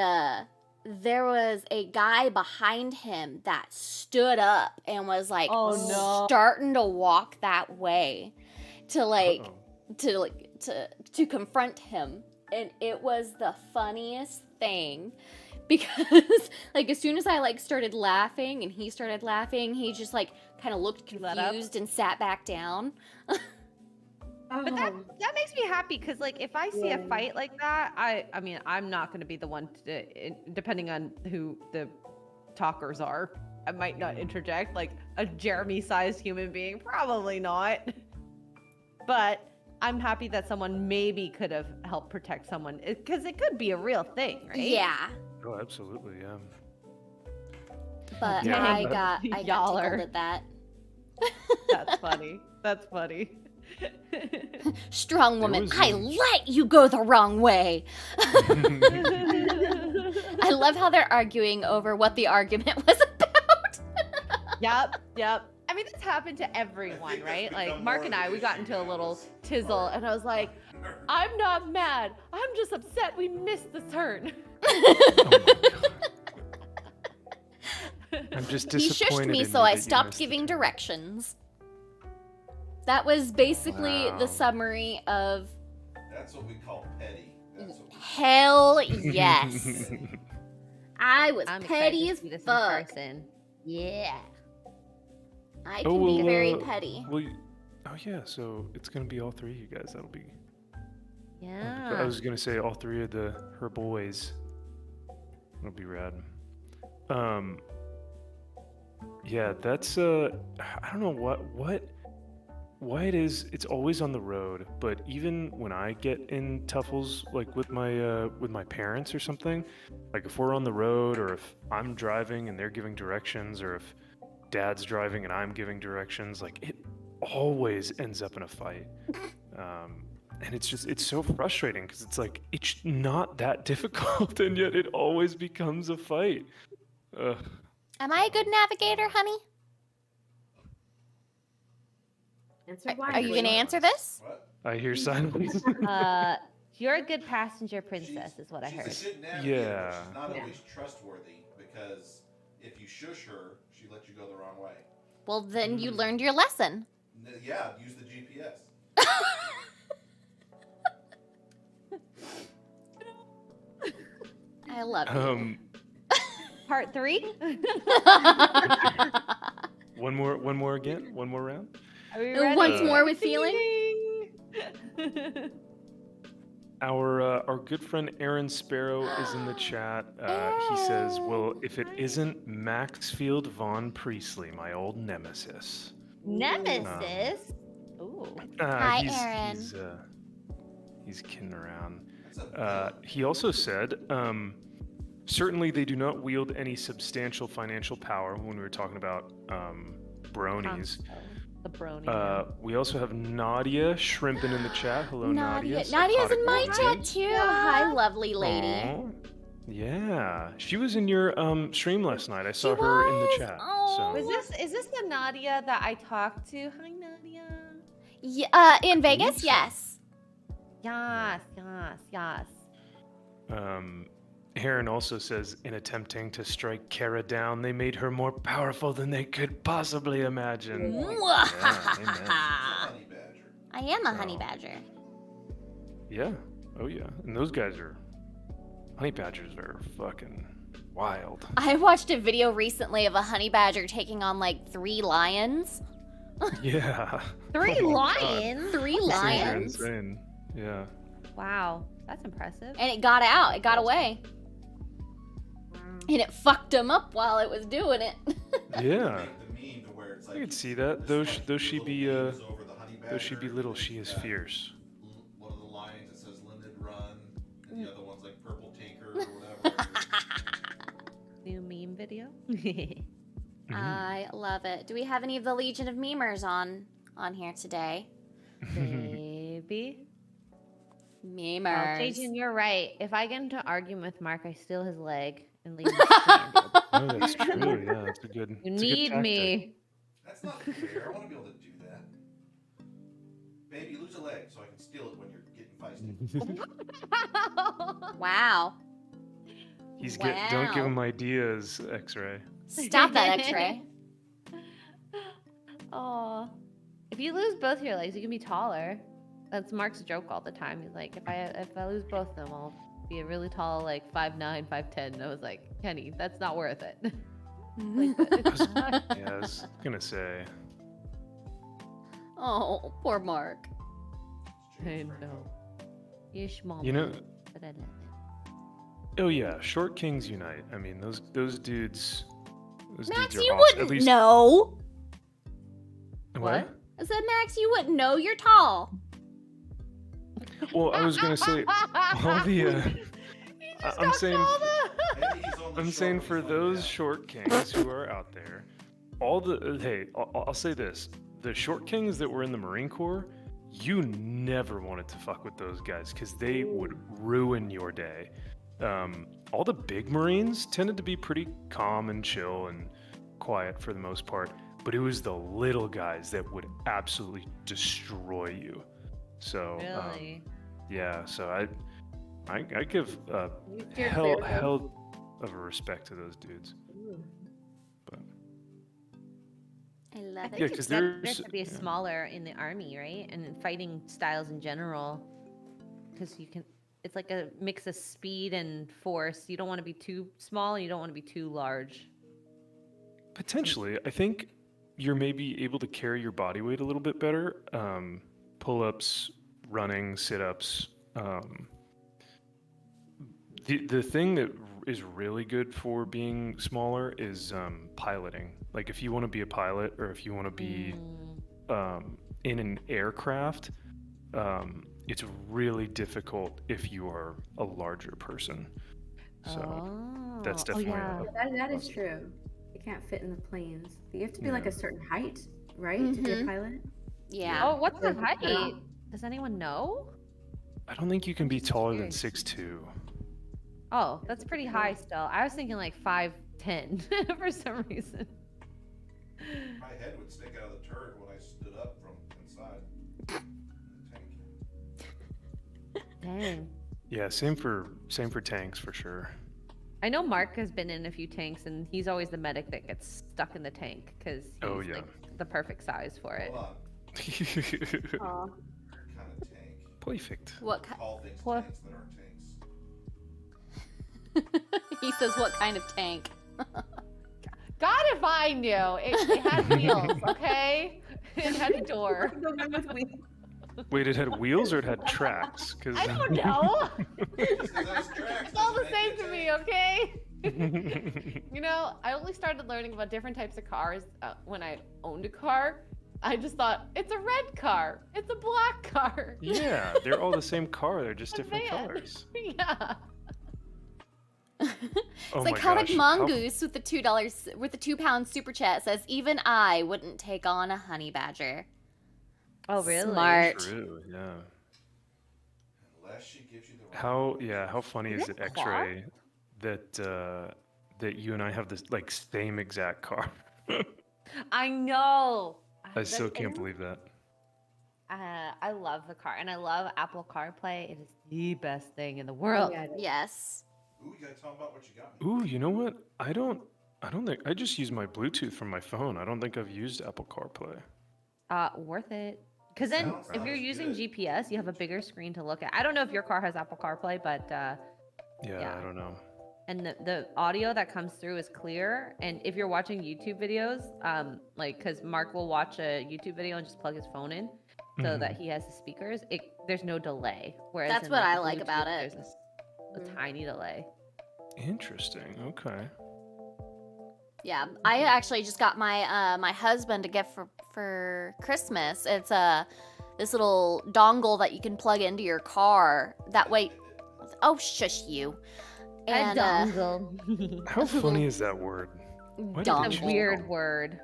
there was a guy behind him that stood up and was like Oh, no. starting to walk that way to like Uh-oh. to confront him. And it was the funniest thing, because like as soon as I like started laughing and he started laughing, he just like kind of looked Let up? confused and sat back down. But that makes me happy, because like if I see a fight like that, I mean I'm not going to be the one to, depending on who the talkers are, I might not interject. Like a Jeremy-sized human being, probably not. But I'm happy that someone maybe could have helped protect someone, because it could be a real thing, right? Yeah, Oh, absolutely, yeah. but Yeah. I got Y'all tickled are- at that. That's funny. That's funny. Strong There woman, was I a- let you go the wrong way. I love how they're arguing over what the argument was about. Yep. I mean, this happened to everyone, that's right? Like become Mark more and of I, an we got issue into a now, little is tizzle, our- and I was like, I'm not mad. I'm just upset we missed the turn. I'm just He disappointed shushed me, in so you I that you stopped missed the giving turn. directions. That was basically Wow. the summary of That's what we call petty. That's what we hell yes. I was petty as fuck. person. Yeah. I Oh, can be well, very petty. Well, oh yeah, so it's gonna be all three of you guys. That'll be. I Yeah. was gonna say all three of her boys. That'll be rad. Yeah, that's I don't know why it is. It's always on the road, but even when I get in tuffles, like with my parents or something, like if we're on the road, or if I'm driving and they're giving directions, or if Dad's driving and I'm giving directions, like it always ends up in a fight. And it's so frustrating, because it's like it's not that difficult, and yet it always becomes a fight. Ugh. Am I a good navigator, honey? Answer Are wisely. you going to answer this? What? I hear silence. You're a good passenger princess, is what I She's heard. a good navigator, Yeah. but she's not Yeah. always trustworthy, because if you shush her, she lets you go the wrong way. Well, then you learned your lesson. Yeah, use the GPS. I love you. Part 3? One more again. One more round. Are we Once ready? more with feeling? Ding. Our good friend Aaron Sparrow is in the chat. He says, "Well, if it isn't Maxfield Von Priestley, my old nemesis." Nemesis? Ooh. Hi, he's, Aaron. He's kidding around. That's a He also said, certainly they do not wield any substantial financial power, when we were talking about bronies. The brony. We also have Nadia shrimping in the chat. Hello, Nadia. Nadia's in my Psychotic chat Woman. too. Hi, lovely lady. Aw. Yeah, she was in your stream last night. I She saw her in the was? chat. Oh. Is this the Nadia that I talked to? Hi, Nadia. Yeah, in believe Vegas, so. yes. Yes. Heron also says, in attempting to strike Kara down, they made her more powerful than they could possibly imagine. Yeah, amen. Honey badger. I am a So- honey badger. Yeah. Oh yeah. And those guys are honey badgers are fucking wild. I watched a video recently of a honey badger taking on like 3 lions. Yeah. 3 Oh my God. lions? 3 These things are lions? insane. Yeah. Wow, that's impressive. And it got out. It got away. And it fucked him up while it was doing it. Yeah. Make the meme to where it's I like could see that. the Though stripe she little be wings over the honey though she be badger, little, and she then is you've got fierce. One of the lions that says limited run, and the other one's like purple tinker or whatever. New meme video. Mhm. I love it. Do we have any of the Legion of Memers on here today? Maybe. Memers. Jason, you're right. If I get into an argument with Mark, I steal his leg and leave him stranded. Oh, that's true. Yeah, that's a good. You it's a good need tactic. me. That's not fair. I want to be able to do that. Baby, lose a leg so I can steal it when you're getting feisty. Wow. Don't give him ideas, X-Ray. Stop that, X-Ray. Oh, if you lose both your legs, you can be taller. That's Mark's joke all the time. He's like, if I lose both of them, I'll be a really tall, like 5'9", 5'10". And I was like, Kenny, that's not worth it. Like, Yeah, I was gonna say. Oh, poor Mark. I know. You small. You know. man, but I love it. Oh yeah, Short Kings Unite. I mean, those dudes. Those Max, dudes are you awesome. wouldn't At least, know. What? I said, Max, you wouldn't know. You're tall. Well, I was gonna say all the. I'm saying. Maybe he's on the I'm short saying ones for like those that. short kings who are out there, all the hey, I'll say this: the short kings that were in the Marine Corps, you never wanted to fuck with those guys because they would ruin your day. All the big Marines tended to be pretty calm and chill and quiet for the most part, but it was the little guys that would absolutely destroy you. So Really? yeah, so I give You steered hell clear of them? of a respect to those dudes. Ooh. But I I love think Yeah, it. 'cause it's better there's- to be yeah. smaller in the army, right? And in fighting styles in general, because you can. It's like a mix of speed and force. You don't want to be too small, and you don't want to be too large. potentially, I think you're maybe able to carry your body weight a little bit better. Pull-ups, running, sit-ups. The thing that is really good for being smaller is piloting. Like if you want to be a pilot or if you want to be in an aircraft, it's really difficult if you are a larger person. So that's definitely yeah. That is true. You can't fit in the planes. You have to be like Yeah. a certain height, right, to be a Mhm. pilot? Yeah. Oh, what's the Yeah. height? Does anyone know? I don't think you can be taller than Curious. 6'2". Oh, that's pretty high still. I was thinking like 5'10" for some reason. My head would stick out of the turret when I stood up from inside the tank. Dang. Yeah, same for tanks for sure. I know Mark has been in a few tanks, and he's always the medic that gets stuck in the tank because he's Oh, yeah. like the perfect size for it. Hold on, Aw. kind of tank. Perfect. What kind? Call things What? tanks that aren't tanks. He says, what kind of tank? God, if I knew. It had wheels, okay? It had a door. The one with wheels. Wait, it had wheels or it had tracks? Cause I don't know. Just 'cause that's tracks It's all the doesn't make same it to me, tank. okay? You know, I only started learning about different types of cars when I owned a car. I just thought, it's a red car. It's a black car. Yeah, they're all the same car. They're just A different van. colors. Yeah. Oh my Psychotic gosh. mongoose with the $2 with the £2 super chat says, even I wouldn't take on a honey badger. Oh, really? Smart. True. Yeah. Unless she gives you the right How funny is Is it, it X-Ray, that you and I have this like same exact car. I know. I still can't believe that. I love the car, and I love Apple CarPlay. It is the best thing in the Oh, world. yeah, it is. Yes. Ooh, you gotta tell them about what you got me. Ooh, you know what? I don't think I just use my Bluetooth from my phone. I don't think I've used Apple CarPlay. Worth it. Because then, Sounds if you're using good. GPS, you have a bigger screen to look at. I don't know if your car has Apple CarPlay, but Yeah, I don't know. and the audio that comes through is clear. And if you're watching YouTube videos, like, because Mark will watch a YouTube video and just plug his phone in so that he has the speakers, there's no delay. Whereas That's in, what like, I like about Bluetooth, it. There's a tiny delay. Interesting. Okay. Yeah, I actually just got my my husband a gift for Christmas. It's this little dongle that you can plug into your car. That way, oh shush you. And dongle. How funny is that word? Why did dongle. they It's a weird word.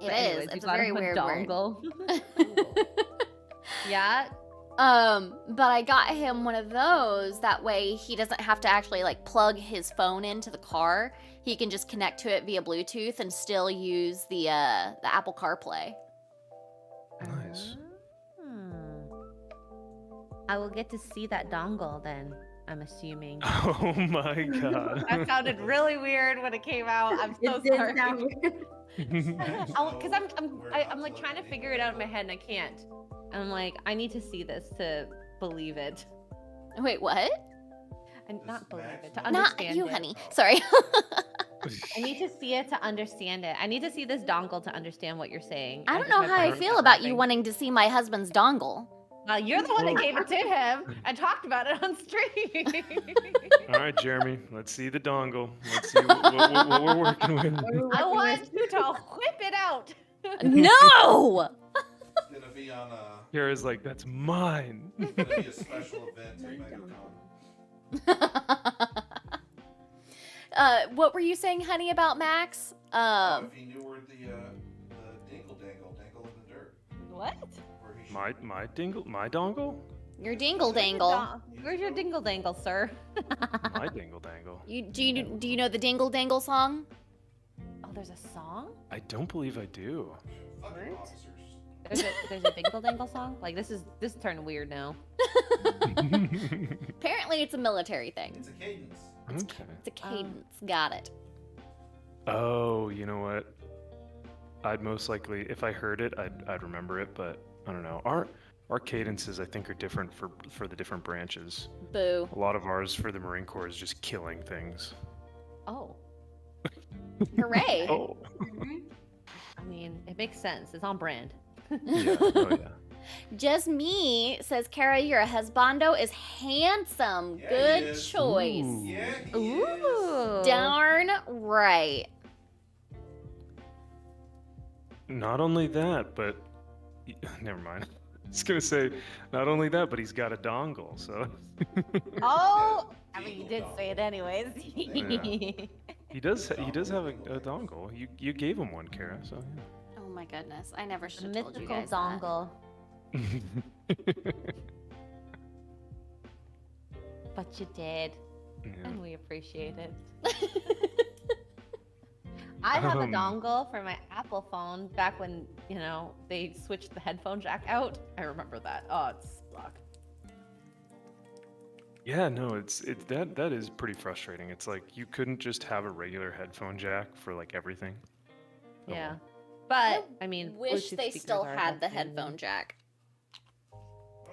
It But is. anyways, you It's a got very him weird word. dongle. Yeah. But I got him one of those. That way he doesn't have to actually like plug his phone into the car. He can just connect to it via Bluetooth and still use the Apple CarPlay. Nice. I will get to see that dongle then, I'm assuming. Oh my god. That sounded really weird when it came out. I'm so It did sorry. sound weird. Because I'm like trying to figure it out in my head and I can't. And I'm like, I need to see this to believe it. Wait, what? And This not is believe Max it, to Max. understand Not you, it. honey. Sorry. I need to see it to understand it. I need to see this dongle to understand what you're saying. I I'm don't just know my how I brain's feel not about you working. wanting to see my husband's dongle. Well, you're the one that gave it to him and talked about it on stream. All right, Jeremy. Let's see the dongle. Let's see what we're working with. I want you to whip it out. No! It's gonna be on Kara's like, that's mine. it's gonna be a special event at MegaCon. What were you saying, honey, about Max? If he knew where the dangle in the dirt. What? Where he should My dongle? Your dingle dangle. Where's your dingle dangle, sir? My dingle dangle. Do you know the dingle dangle song? Oh, there's a song? I don't believe I do. fucking What? officers. There's a dingle dangle song? Like this turned weird now. Apparently, it's a military thing. It's a cadence. Okay. It's a cadence. Got it. Oh, you know what? I'd most likely, if I heard it, I'd remember it, but I don't know. Our cadences, I think, are different for the different branches. Boo. A lot of ours for the Marine Corps is just killing things. Oh. Hooray. Oh. I mean, it makes sense. It's on brand. Yeah. Oh yeah. Just me says, Kara, your husbando is handsome. Yeah, Good he is. choice. Ooh. Yeah, he is. Ooh. Darn right. Not only that, but never mind. I was gonna say, not only that, but he's got a dongle. So Oh, I Dingle mean, you did dongle. say it anyways. he does have a dongle. You gave him one, Kara. So Oh my goodness. I never should A have told you mythical guys that. dongle. yeah. But you did, Yeah. and we appreciate it. I have a dongle for my Apple phone back when, they switched the headphone jack out. I remember that. Oh, it's sucked. Yeah, no, that is pretty frustrating. It's like you couldn't just have a regular headphone jack for like everything. Oh, Yeah. well. But, I mean, Wish Bluetooth they speakers still are had the helpful. headphone jack. No,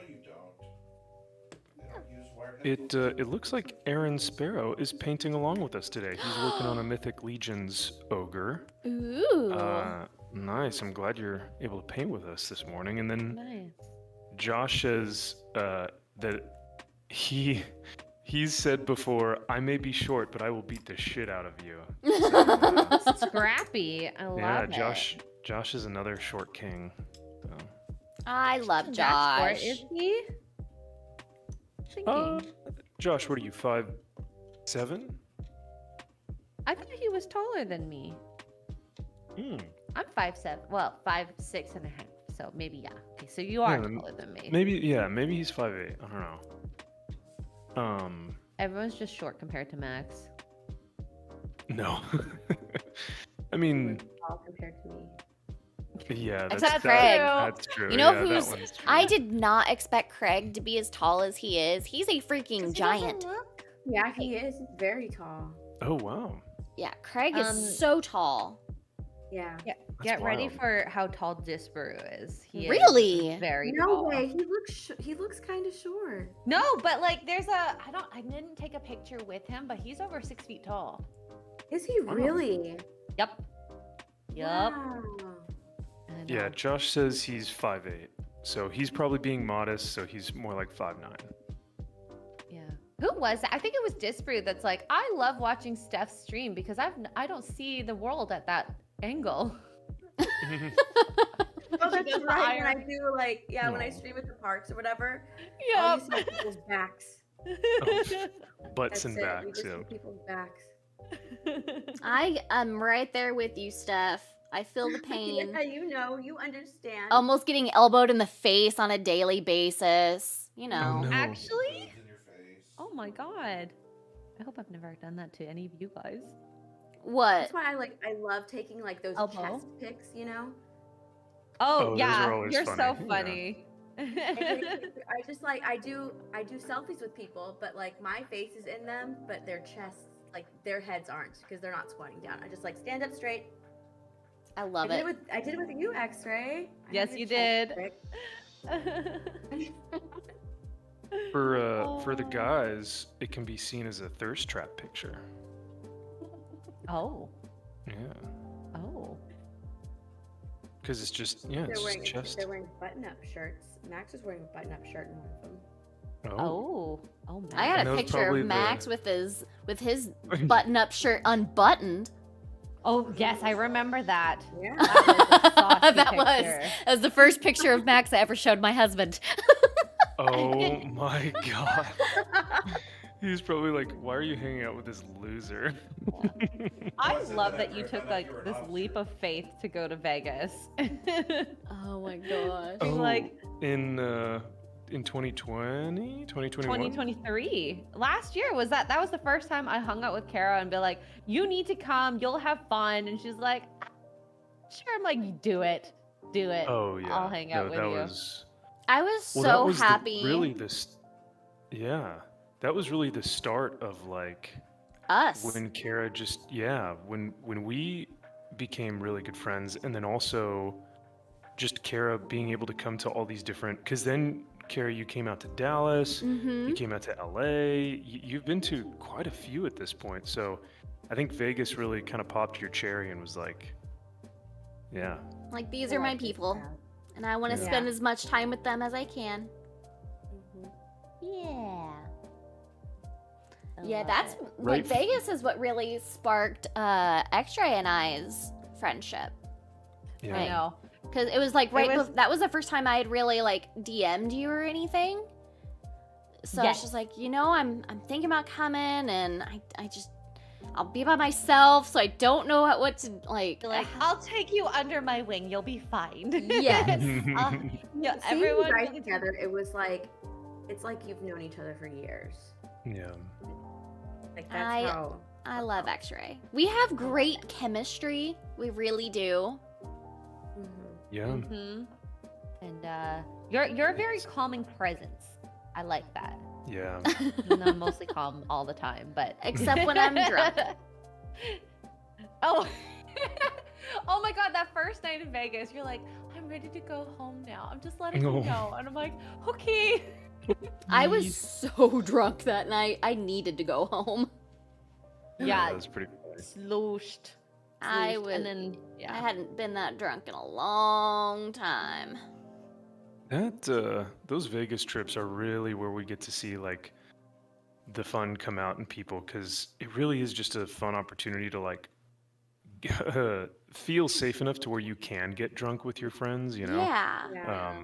you don't. They don't use wired It headphones. it looks like Aaron Sparrow is painting along with us today. He's working on a Mythic Legions ogre. Ooh. Nice. I'm glad you're able to paint with us this morning. And then Nice. Josh says that he's said before, I may be short, but I will beat the shit out of you. Scrappy. I love Yeah, it. Josh is another short king. So. I love Isn't that short, Josh. is he? Thinking. Josh, what are you, 5'7"? I thought he was taller than me. Hmm. I'm 5'7". Well, 5'6" and a half. So maybe yeah. Okay, so you are Yeah, then taller than me. Maybe he's 5'8". I don't know. Everyone's just short compared to Max. No. I mean, Tall compared to me. yeah, Except Craig. That's true. You know yeah, who's? that one's true. I did not expect Craig to be as tall as he is. He's a freaking giant. Yeah, he is very tall. Oh wow. Yeah, Craig is Um, so tall. Yeah. Yeah, That's get ready wild. for how tall Disparu is. He Really? is very No tall. way. He looks kind of short. No, but like there's I didn't take a picture with him, but he's over 6 feet tall. Is he really? Yep. Wow. I know. Yeah, Josh says he's 5'8", so he's probably being modest. So he's more like 5'9". Yeah. Who was that? I think it was Disparu that's like, I love watching Steph's stream because I don't see the world at that angle. Oh, that's She does the right. When I iron. do like, when I No. stream at the parks or whatever, Yeah. all you see is people's backs. Butts That's and it. We backs. just Yeah. see people's backs. I am right there with you, Steph. I feel the pain. Yeah, you understand. Almost getting elbowed in the face on a daily basis. You know. no. Actually? Boobs in your face. Oh my god. I hope I've never done that to any of you guys. What? That's why I love taking like those Elbow. chest pics, you know. Oh, those yeah. are always You're so funny. I just like I do selfies with people, but like my face is in them, but their chests, like their heads aren't because they're not squatting down. I just like stand up straight. I love it. I did it with you, X-Ray. I Yes, have you your chest did. pic. For the guys, it can be seen as a thirst trap picture. Oh. Yeah, Oh. because it's just it's just chest. They're wearing button-up shirts. Max is wearing a button-up shirt in one of them. Oh. Oh, man. I got And a that was picture probably of the- Max with his button-up shirt unbuttoned. Oh, yes, I remember that. Yeah. That was a saucy that picture. was the first picture of Max I ever showed my husband. Oh my god. He's probably like, why are you hanging out with this loser? I I said love that that you after I took found out like you were an this officer. leap of faith to go to Vegas. Oh my gosh. Oh, like- in 2020, 2021. 2023. Last year was that was the first time I hung out with Kara and be like, you need to come, you'll have fun. And she's like, sure. I'm like, do it. Do it. Oh yeah. I'll hang out no, with that you. was I was well, so that was happy. That was really the start of like Us. when Kara when we became really good friends, and then also just Kara being able to come to all these different, because then Kara, you came out to Dallas, Mm-hmm. you came out to LA, you've been to quite a few at this point, so I think Vegas really kind of popped your cherry and was like, yeah. Like, these I are my like this people, crowd. and I want to Yeah. spend as much time with them as I can. Mhm. Yeah. Yeah, that's Right. like Vegas is what really sparked X-Ray and I's friendship. Yeah. I know. Because it was like was- that was the first time I had really like DM'd you or anything. So Yes. it's just like, I'm thinking about coming, and I'll be by myself, so I don't know what to like. You're like, I'll take you under my wing. You'll be fine. Yes. Yeah, Seeing everyone. you guys together, it's like you've known each other for years. Yeah. Like that's how. I love X-Ray. We have great chemistry. We really do. Mhm. Yeah. Mhm. And you're a very calming presence. I like that. Yeah. Even though I'm mostly calm all the time, but Except when I'm drunk. Oh. Oh my god, that first night in Vegas, you're like, I'm ready to go home now. I'm just letting No. you know. And I'm like, okay. I was so drunk that night. I needed to go home. Yeah. That was pretty funny. Slooshed. I Slooshed. was. And then, I yeah. hadn't been that drunk in a long time. Those Vegas trips are really where we get to see like the fun come out in people, because it really is just a fun opportunity to like feel safe enough to where you can get drunk with your friends, Yeah. Yeah.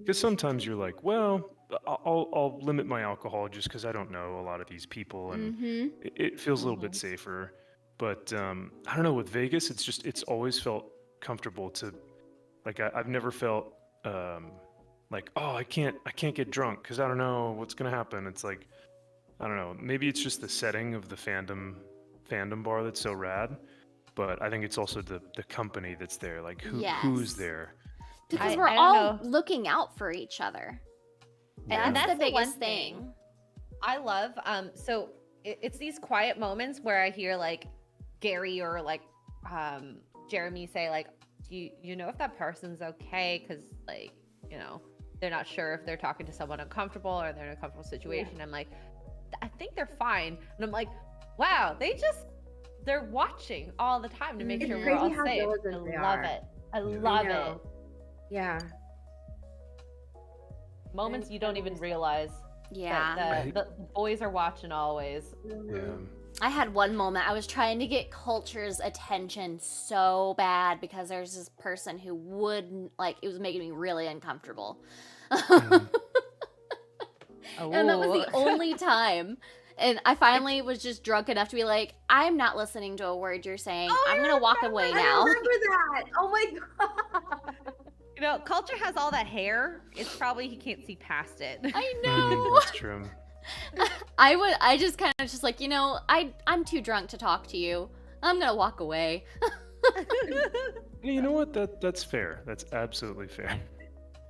Because sometimes you're like, well, I'll limit my alcohol just because I don't know a lot of these people, and Mm-hmm. it feels a little bit safer. But I don't know, with Vegas, it's always felt comfortable to, like, I've never felt like, oh, I can't get drunk because I don't know what's gonna happen. It's like, I don't know, maybe it's just the setting of the fandom fandom bar that's so rad, but I think it's also the company that's there. Like who's Yes. there. Because we're I don't all know. looking out for each other. Yeah. And that's the the one biggest thing. I love. So it's these quiet moments where I hear like Gary or like Jeremy say like, do you know if that person's okay? Because like, you know, they're not sure if they're talking to someone uncomfortable or they're in a comfortable situation. I'm like, I think they're fine. And I'm like, wow, they're watching all the time to make It's sure we're crazy all how safe. diligent they I love are. it. I Yeah. love know. it. Yeah. Moments you don't even realize Yeah. that the boys are watching always. Yeah. I had one moment. I was trying to get Culture's attention so bad because there's this person who wouldn't, like, it was making me really uncomfortable. Mhm. And that was the Ooh. only time. And I finally was just drunk enough to be like, I'm not listening to a word you're saying. Oh, I'm I going to walk away now. I remember that. Oh my god. You know, Culture has all that hair. It's probably he can't see past it. I Mhm, know. that's true. I just kind of just like, you know, I'm too drunk to talk to you. I'm going to walk away. You know what? That's fair. That's absolutely fair.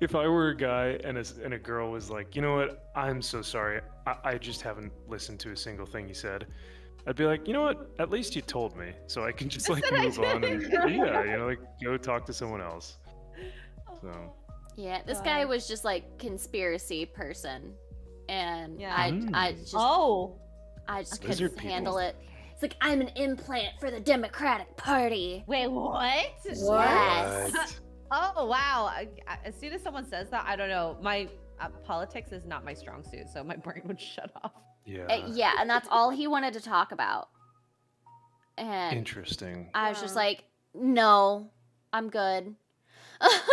If I were a guy and a girl was like, you know what? I'm so sorry. I just haven't listened to a single thing you said. I'd be like, you know what? At least you told me, so I can just like That's move what I on and did. yeah, you know, like go talk to someone else. So Yeah, this God. guy was just like conspiracy person. And Yeah. I just I just Lizard couldn't people. handle it. It's like I'm an implant for the Democratic Party. Wait, what? Yes. What? Oh wow! As soon as someone says that, I don't know. My politics is not my strong suit, so my brain would shut off. Yeah. Yeah, and that's all he wanted to talk about. And Interesting. I was just Wow. like, no, I'm good.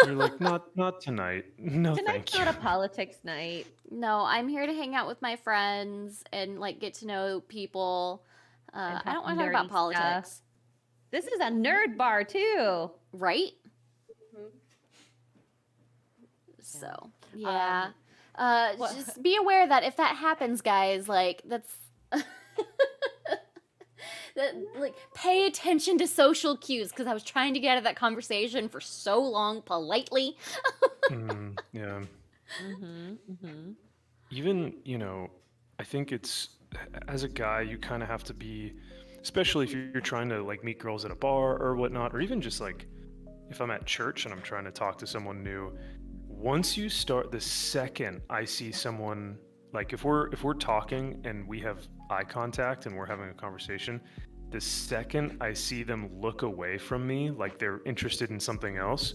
You're like, not tonight. No, Tonight's thank you. not a politics night. No, I'm here to hang out with my friends and like get to know people. And I don't talk want to talk about nerdy politics, stuff. This is a nerd bar too. right? Mhm. So yeah, what- just be aware that if that happens, guys, like that's that, like pay attention to social cues because I was trying to get out of that conversation for so long politely. Yeah. Mm-hmm. Mm-hmm. Even, you know, I think it's as a guy, you kind of have to be, especially if you're trying to like meet girls at a bar or whatnot, or even just like if I'm at church and I'm trying to talk to someone new. Once you start, the second I see someone, like if we're talking and we have eye contact and we're having a conversation, the second I see them look away from me, like they're interested in something else,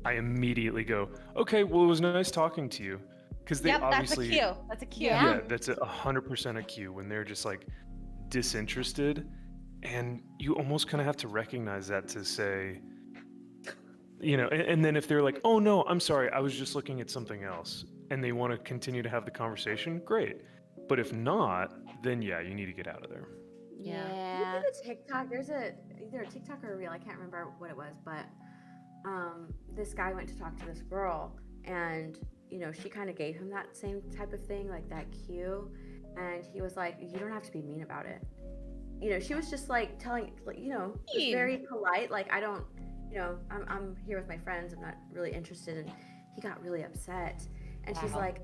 I immediately go, okay, well, it was nice talking to you. Because they Yep, that's a obviously, cue. That's a cue. Yeah. yeah, that's 100% a cue when they're just like disinterested. And you almost kind of have to recognize that to say, you know, and then if they're like, oh no, I'm sorry, I was just looking at something else, and they want to continue to have the conversation, great. But if not, then yeah, you need to get out of there. Yeah. You did a TikTok. There's either a TikTok or a reel. I can't remember what it was, but this guy went to talk to this girl, and you know, she kind of gave him that same type of thing, like that cue, and he was like, "You don't have to be mean about it." You know, she was just like telling, like, you know, it was Mean. very polite. Like, I don't, you know, I'm here with my friends. I'm not really interested. And he got really upset, and she's Wow. like,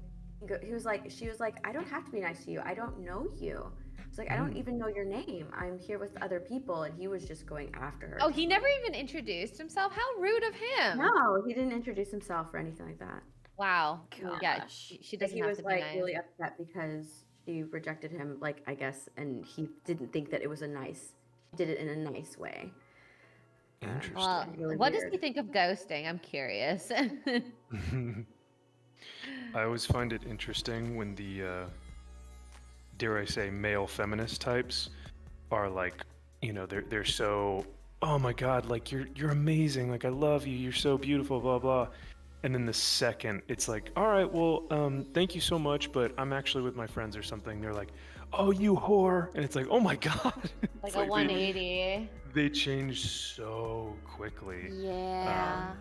she was like, I don't have to be nice to you. I don't know you. It's like, I don't even know your name. I'm here with other people. And he was just going after her. Oh, he never even introduced himself. How rude of him. No, he didn't introduce himself or anything like that. Wow. Yeah, Gosh. she But doesn't he have was to be like nice. really upset because she rejected him, like, I guess, and he didn't think that it was she did it in a nice way. Interesting. Well, really what does weird. he think of ghosting? I'm curious. I always find it interesting when the, dare I say, male feminist types are like, you know, they're so, oh my God, like you're amazing, like I love you, you're so beautiful, blah blah. And then the second it's like, all right, well, thank you so much, but I'm actually with my friends or something. They're like, oh, you whore, and it's like, oh my God, Like It's a they- 180. They change so quickly. Yeah.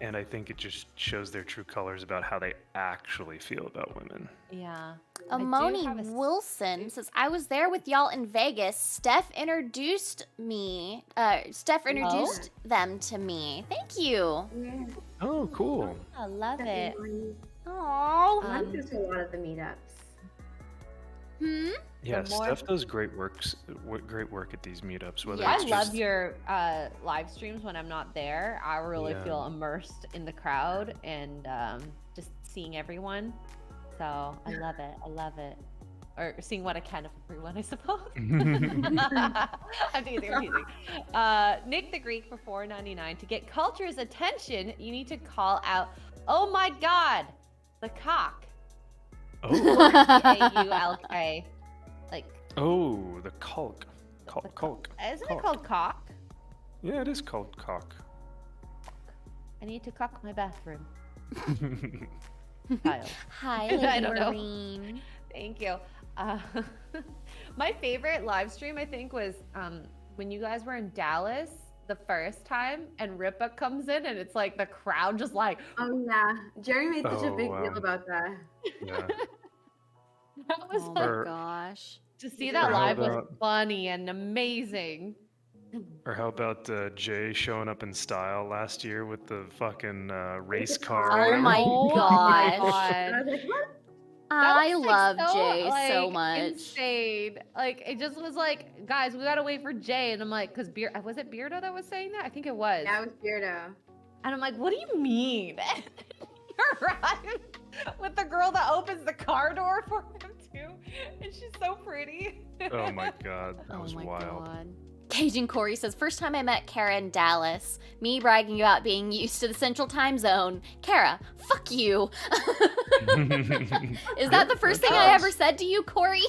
and I think it just shows their true colors about how they actually feel about women. Yeah. I do Amoni have a Wilson says, I was there with y'all in Vegas. Steph introduced me. Steph introduced them to me. Thank you. Yeah. Oh, cool. I love it. Oh. I went to a lot of the meetups. Yeah, more- Steph does great work at these meetups. Whether Yeah, I it's love just, your live streams when I'm not there. I really Yeah. feel immersed in the crowd and just seeing everyone. So I love it. I love it. Or seeing what I can of everyone, I suppose. I'm teasing. Nick the Greek for $4.99. To get culture's attention, you need to call out, oh my god, the cock. Oh, Caulk. Like, oh, the Culk. Culk. isn't it called cock? Yeah, it is called cock. I need to cock my bathroom. Kyle. Hi, I Lady don't know. Marine. Thank you. My favorite live stream, I think, was when you guys were in Dallas the first time, and Ripa comes in, and it's like the crowd just like. Oh yeah, Jerry made such a Oh, big wow. deal about that. Yeah. That was Oh like, my gosh. to see Or that how live was about- funny and amazing. Or how about Jay showing up in style last year with the fucking race car? Oh and my everything? gosh. And I was like, what? I was, love so, Jay so like, much. Insane. Like, it just was like, guys, we gotta wait for Jay. And I'm like, was it Beardo that was saying that? I think it was. Yeah, it was Beardo. And I'm like, what do you mean? You're right. With the girl that opens the car door for him too. And she's so pretty. Oh my god, that Oh was my wild. god. Cajun Corey says, first time I met Kara in Dallas. Me bragging about being used to the central time zone. Kara, fuck you. Is that the first thing I ever said to you, Corey?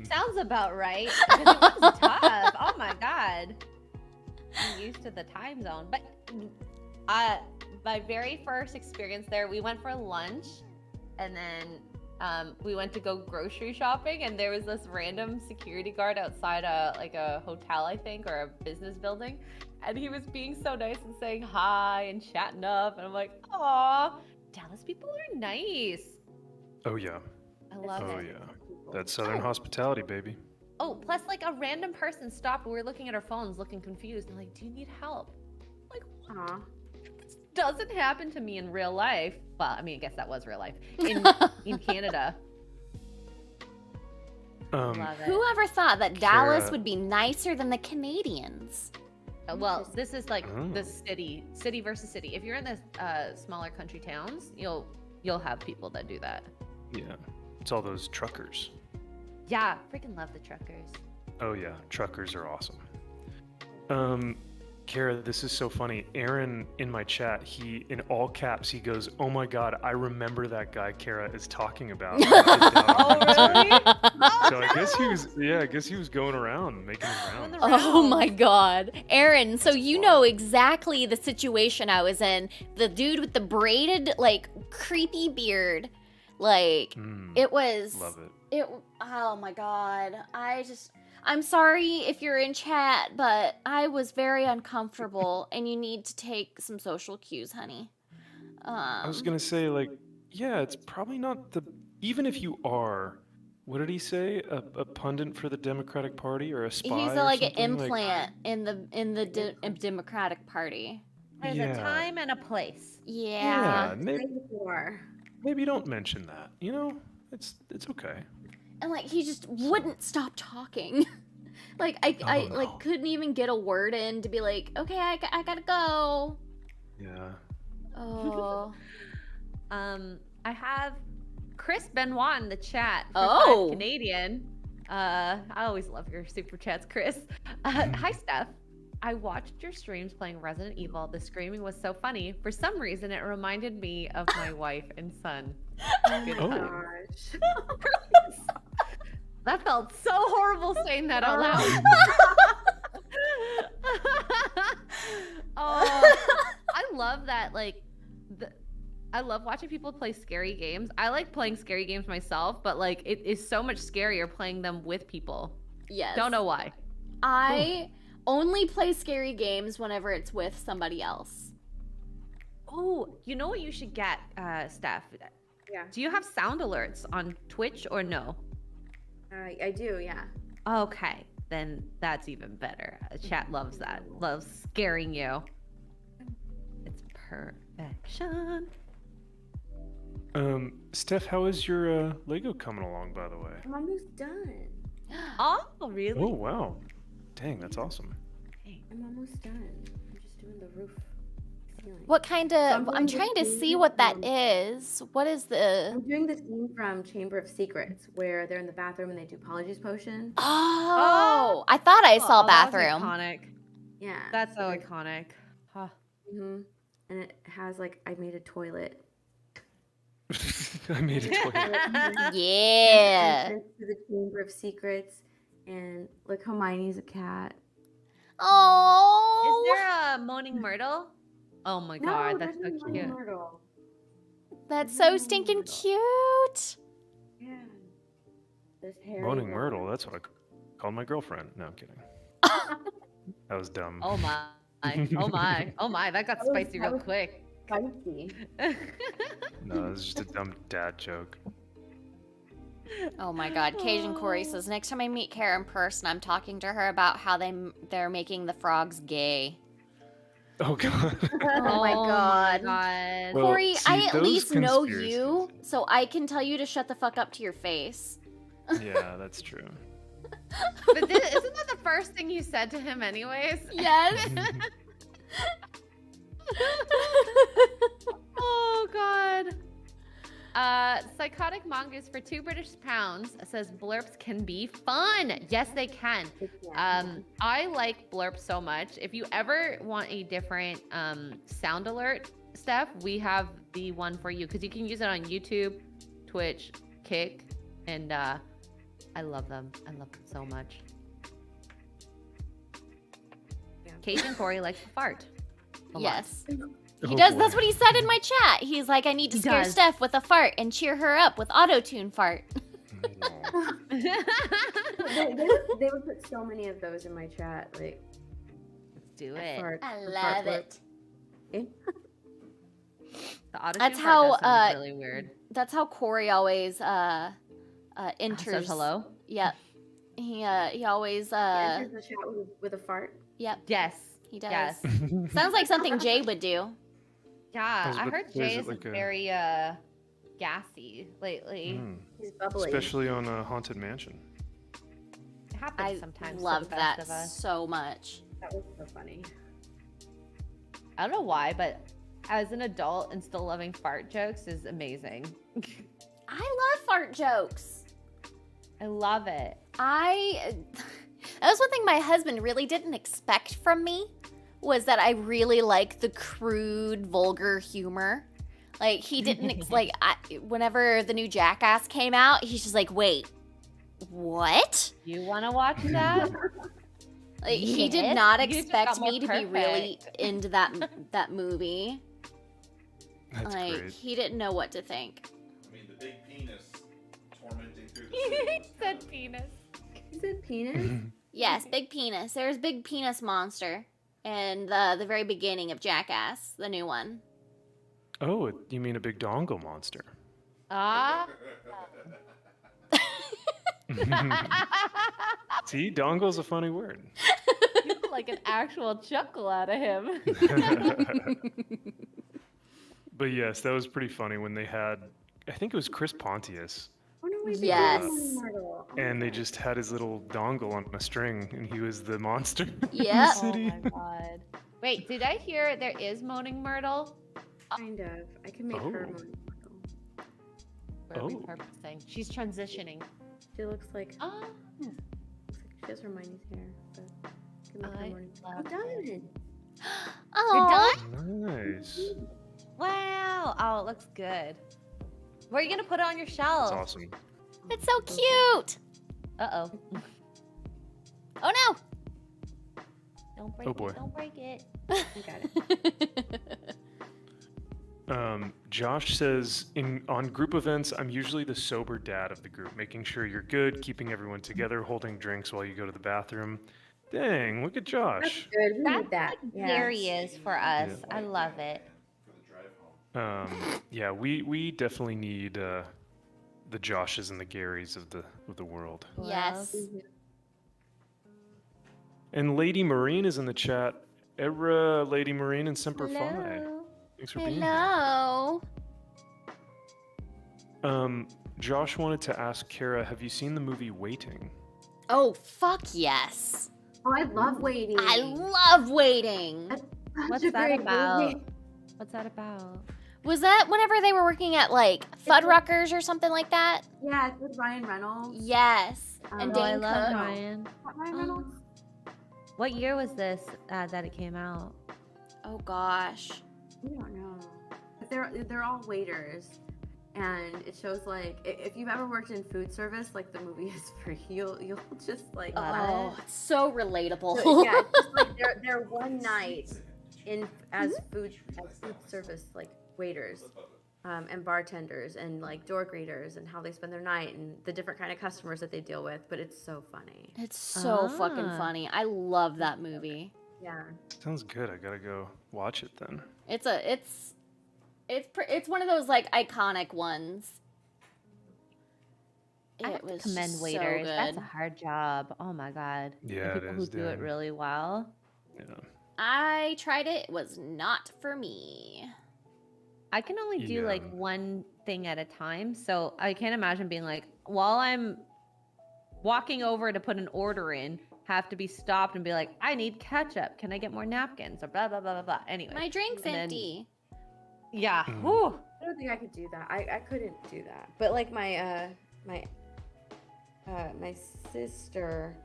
Sounds about right. Because it was tough. Oh my god. I'm used to the time zone. But my very first experience there, we went for lunch and then we went to go grocery shopping, and there was this random security guard outside a hotel, I think, or a business building, and he was being so nice and saying hi and chatting up, and I'm like, aw, Dallas people are nice. Oh yeah. I love Oh it. yeah. That's Southern hospitality, baby. Oh, plus like a random person stopped. We were looking at our phones, looking confused, and like, do you need help? Like, what? Aw. This doesn't happen to me in real life. Well, I mean, I guess that was real life in Canada. Love it. Whoever thought that Dallas Kara- would be nicer than the Canadians? Well, this is like Oh. the city versus city. If you're in the smaller country towns, you'll have people that do that. Yeah. It's all those truckers. Yeah, freaking love the truckers. Oh yeah, truckers are awesome. Kara, this is so funny. Aaron in my chat, he in all caps, he goes, "Oh my god, I remember that guy Kara is talking about." Oh, really? So I guess he was going around making his Doing the rounds. Oh my rounds. god. Aaron, so That's you wild. know exactly the situation I was in. The dude with the braided, like, creepy beard. Like, it was... Love it. Oh my god. I'm sorry if you're in chat, but I was very uncomfortable and you need to take some social cues, honey. I was gonna say, like, yeah, it's probably not even if you are, what did he say? A pundit for the Democratic Party or a spy? He's or like an something? implant in the Democratic Party. There's Yeah. a time and a place. Yeah. Maybe don't mention that. You know, it's okay. And like he just wouldn't stop talking. Like I no. like couldn't even get a word in to be like, okay, I gotta go. Yeah. Oh. I have Chris Benoit in the chat. For Oh. 5 Canadian. I always love your super chats, Chris. Hi, Steph. I watched your streams playing Resident Evil. The screaming was so funny. For some reason, it reminded me of my wife and son. Good Oh. times. That felt so horrible saying that out loud. Oh, I love that. Like, I love watching people play scary games. I like playing scary games myself, but like, it is so much scarier playing them with people. Yes. Don't know why. I only play scary games whenever it's with somebody else. Oh, you know what you should get, Steph? Yeah. Do you have sound alerts on Twitch or no? I do, yeah. Okay, then that's even better. Chat loves that. Loves scaring you. It's perfection. Steph, how is your Lego coming along, by the way? I'm almost done. Oh, really? Oh wow, dang, that's awesome. I'm almost done. I'm just doing the roof ceiling. What kind of? I'm doing the trying to scene see what that from- is. What is the? I'm doing the scene from Chamber of Secrets where they're in the bathroom and they do Polyjuice Potion. Oh, I thought I saw that was bathroom. iconic. Yeah. That's so iconic. Huh. Mm-hmm. And it has like I made a toilet. I made a toilet. Yeah. Entrance to the Chamber of Secrets, and look, Hermione's a cat. Oh. Is there a moaning myrtle? Oh my god, that's so there's no cute. Myrtle. That's so stinking cute. Yeah. There's Harry. Moaning Myrtle, that's what I called my girlfriend. No, I'm kidding. That was dumb. Oh my. Oh my. Oh my, that got That was- spicy that real was- quick. Spicy. No, it's just a dumb dad joke. Oh my god. Cajun Corey says next time I meet Kara in person, I'm talking to her about how they're making the frogs gay. Oh god. Oh my god. god. Well, Corey, see, I at those least know you, conspiracies- so I can tell you to shut the fuck up to your face. Yeah, that's true. But isn't that the first thing you said to him anyways? Yes. Oh god. Psychotic mangas for £2 says blurps can be fun. Yes, they can. I like blurps so much. If you ever want a different sound alert, Steph, we have the one for you because you can use it on YouTube, Twitch, Kick, and I love them. I love them so much. Cajun Corey likes to fart. A lot. Yes. Oh, He does. boy. That's what he said in my chat. He's like, I need to He scare does. Steph with a fart and cheer her up with auto-tune fart. Oh. they would put so many of those in my chat. Like, Do it. fart- I fart love blurp. it. The auto That's tune how, part does sound really weird. That's how Corey always enters. Says hello. Yep. He always He enters the chat with a fart. yep, Yes. he does. Yes. Sounds like something Jay would do. Yeah, was I about heard to say, Jay is is it like a- very gassy lately. Mm. He's bubbly. Especially on a haunted mansion. It happens I sometimes. to love the best that of us. so much. That was so funny. I don't know why, but as an adult and still loving fart jokes is amazing. I love fart jokes. I love it. That was one thing my husband really didn't expect from me, was that I really like the crude, vulgar humor. Like, he didn't, whenever the new Jackass came out, he's just like, wait, what? You want to watch that? Like, he did Yes, not you just expect got more me to be really perfect. into that movie. That's Like, great. he didn't know what to think. I mean, the big penis tormenting through the He city. said penis. Is it penis? Yes, big penis. There's big penis monster in the very beginning of Jackass, the new one. Oh, you mean a big dongle monster? Ah. See, dongle's a funny word. You get like an actual chuckle out of him. But yes, that was pretty funny when they had, I think it was Chris Pontius, Oh, no, wait, Yes. Myrtle. Oh, and they just had his little dongle on a string, and he was the monster. in the Yep. Oh city. my god. Wait, did I hear there is moaning myrtle? kind of. I can make her Oh. moaning Myrtle. Where are we Oh. purposing? She's transitioning. She looks like Oh, she has Hermione's hair. But I can make her I moaning. love I'm done. Oh, Nice. wow. Oh, it looks good. Where are you gonna put it on your shelf? That's awesome. it's so cute. Uh-oh. Oh no. Don't break Oh, boy. it. Don't break it. I got it. Josh says, on group events, I'm usually the sober dad of the group, making sure you're good, keeping everyone together, holding drinks while you go to the bathroom. Dang, look at That's Josh. good. We That's need that. like Yeah. there he is for us. Yeah. I love it. For the Yeah, we definitely need the Joshes and the Garys of the world. Yes. And Lady Marine is in the chat. Era, Lady Marine, and Semper Fi. Hello. Thanks for being here. Hello. Josh wanted to ask Kara, have you seen the movie Waiting? Oh, fuck yes. Oh, I love waiting. I love Waiting. That's What's such a that great about? movie. What's that about? Was that whenever they were working at like Fuddruckers or something like that? Yeah, it's with Ryan Reynolds. Yes. And Oh, I Dane love Cook. Ryan. Is that Ryan Reynolds? What year was this that it came out? Oh gosh. I don't know. But they're all waiters, and it shows like if you've ever worked in food service, like the movie is for you. You'll just like Oh, it's so relatable. So, yeah, it's just like they're one night in as food service like waiters, and bartenders and like door greeters and how they spend their night and the different kind of customers that they deal with. But it's so funny. It's so fucking Ah. funny. I love that movie. Yeah. Sounds good. I gotta go watch it then. It's one of those like iconic ones. I It have to was commend so waiters. That's good. a hard job. Oh my god. Yeah, The it people is, who do it damn. really well. Yeah. I tried it. It was not for me. I can only do Yeah. like one thing at a time, so I can't imagine being like, while I'm walking over to put an order in, have to be stopped and be like, I need ketchup. Can I get more napkins? Or blah blah blah blah blah. Anyway. My drink's And then- empty. Yeah. Mm. Whew. I don't think I could do that. I couldn't do that. But like my sister,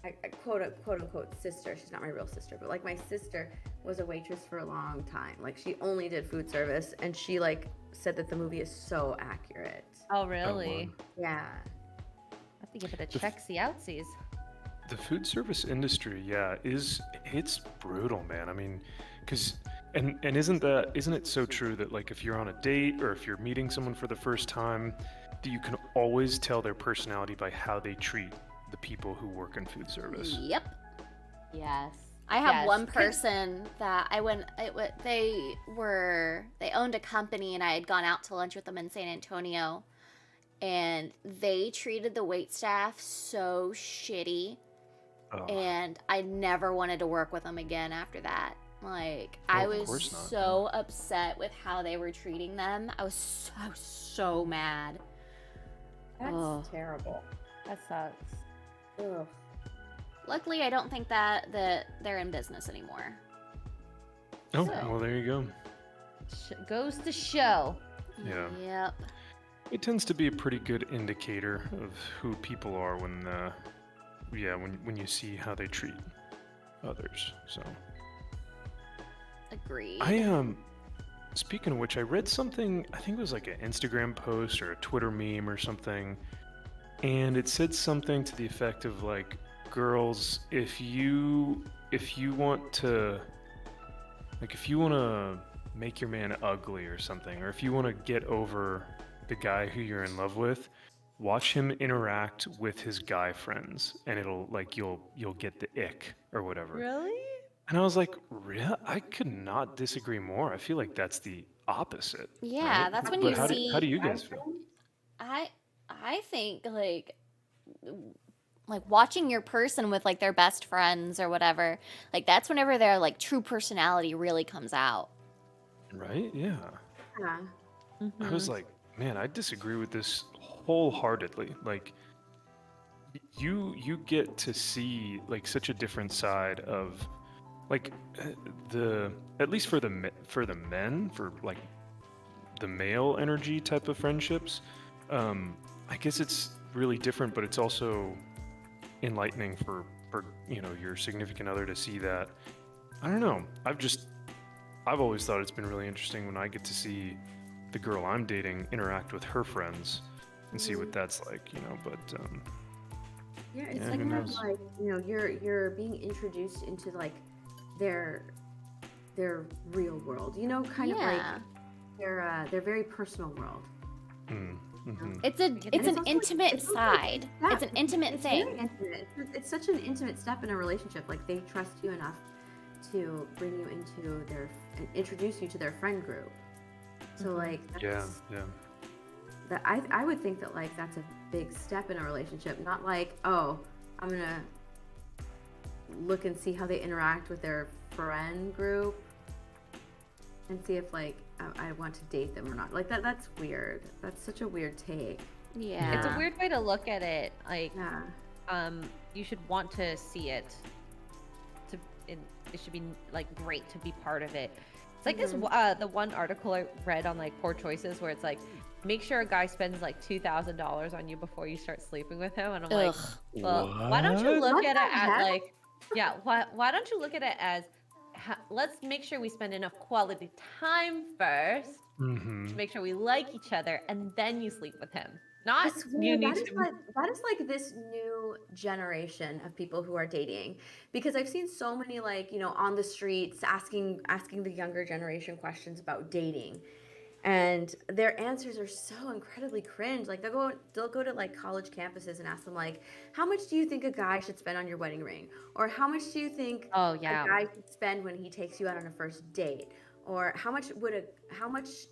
I quote unquote sister. She's not my real sister, but like my sister was a waitress for a long time. Like she only did food service, and she like said that the movie is so accurate. Oh That really? one. Yeah. I have to give it a The f- check-see outsies. The food service industry, yeah, it's brutal, man. I mean, and isn't it so true that like if you're on a date or if you're meeting someone for the first time, that you can always tell their personality by how they treat the people who work in food service. Yep. Yes. I have Yes. one person that they owned a company and I had gone out to lunch with them in San Antonio and they treated the wait staff so shitty Oh, and I never wanted to work with them again after that. Like Oh, I of was course not. so upset with how they were treating them. I was so mad. That's Ugh. terrible. That sucks. Ugh. Luckily, I don't think that they're in business anymore. oh, so- well, there you go. Goes to show. Yeah. Yep. It tends to be a pretty good indicator of who people are when you see how they treat others. So Agreed. speaking of which, I read something, I think it was like an Instagram post or a Twitter meme or something, and it said something to the effect of like, girls, if you want to make your man ugly or something, or if you want to get over the guy who you're in love with, watch him interact with his guy friends, and it'll like you'll get the ick or whatever. Really? And I was like, really? I could not disagree more. I feel like that's the opposite. Yeah, right? that's when But you how see. how do you guys feel? I think like watching your person with like their best friends or whatever, like that's whenever their like true personality really comes out. Right? Yeah. Yeah. I was like, man, I disagree with this wholeheartedly. Like, you get to see like such a different side of like at least for the men, for like the male energy type of friendships. I guess it's really different, but it's also enlightening for your significant other to see that. I don't know. I've always thought it's been really interesting when I get to see the girl I'm dating interact with her friends and see what that's like, but Yeah, it's Yeah, like who kind of knows? like you're being introduced into like their real world. Kind of like their very personal world. It's And an also, like, intimate it's also side. a It's an step. intimate It's thing. very intimate. It's such an intimate step in a relationship. Like they trust you enough to bring you into their and introduce you to their friend group. So like that's, Yeah. that I would think that like that's a big step in a relationship, not like, oh, I'm gonna look and see how they interact with their friend group and see if like I want to date them or not. Like that's weird. That's such a weird take. Yeah. It's a weird way to look at it. Like, Yeah. you should want to see it. It should be like great to be part of it. It's like this. The one article I read on like poor choices where it's like, make sure a guy spends like $2,000 on you before you start sleeping with him. And I'm like, well, why don't you look What at the it as heck? like, yeah, why don't you look at it as, let's make sure we spend enough quality time first to make sure we like each other, and then you sleep with him. Not It's you weird. need That is to. like this new generation of people who are dating, because I've seen so many like, you know, on the streets asking the younger generation questions about dating, and their answers are so incredibly cringe. Like they'll go to like college campuses and ask them like, how much do you think a guy should spend on your wedding ring, or how much do you think Oh a yeah. guy should spend when he takes you out on a first date, or how much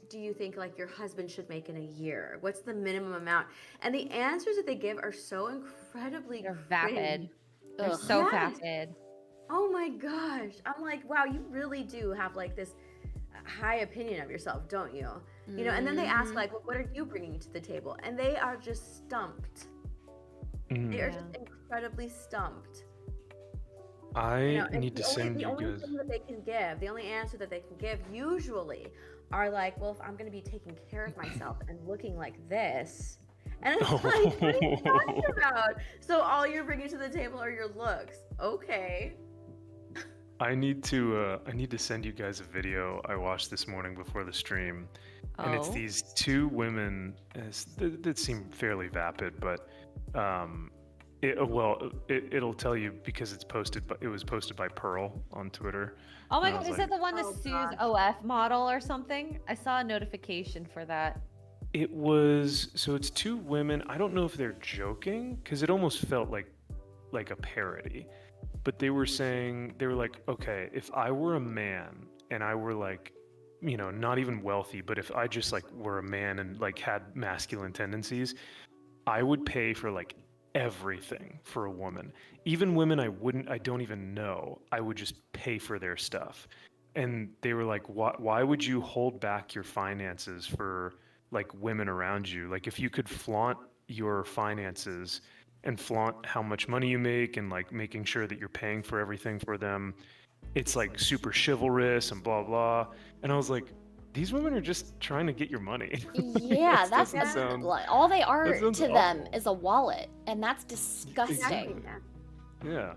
do you think like your husband should make in a year? What's the minimum amount? And the answers that they give are so incredibly They're cringe. vapid. They're Ugh. so Yes. vapid. Oh my gosh. I'm like, wow, you really do have like this high opinion of yourself, don't you? You know, and then they ask like, well, what are you bringing to the table? And they are just stumped. They are just incredibly stumped. I You know, and need to send the you only guys. thing that they can give, the only answer that they can give usually are like, well, if I'm going to be taking care of myself and looking like this. And it's like, what are you talking about? So all you're bringing to the table are your looks. Okay. I need to send you guys a video I watched this morning before the stream, and it's Oh. these two women that seem fairly vapid, but it'll tell you because it was posted by Pearl on Twitter. Oh my And I god, was is that the one that oh sues gosh. OF model or something? I saw a notification for that. It was, so it's two women. I don't know if they're joking because it almost felt like a parody, but they were saying, they were like, okay, if I were a man and I were like, you know, not even wealthy, but if I just like were a man and like had masculine tendencies, I would pay for like everything for a woman. Even women I don't even know, I would just pay for their stuff. And they were like, why would you hold back your finances for like women around you? Like if you could flaunt your finances and flaunt how much money you make and like making sure that you're paying for everything for them, it's like super chivalrous and blah blah. And I was like, these women are just trying to get your money. Yeah, This that's doesn't sound- like, all they are that sounds to them awful. is a wallet, and that's disgusting. Exactly. Yeah.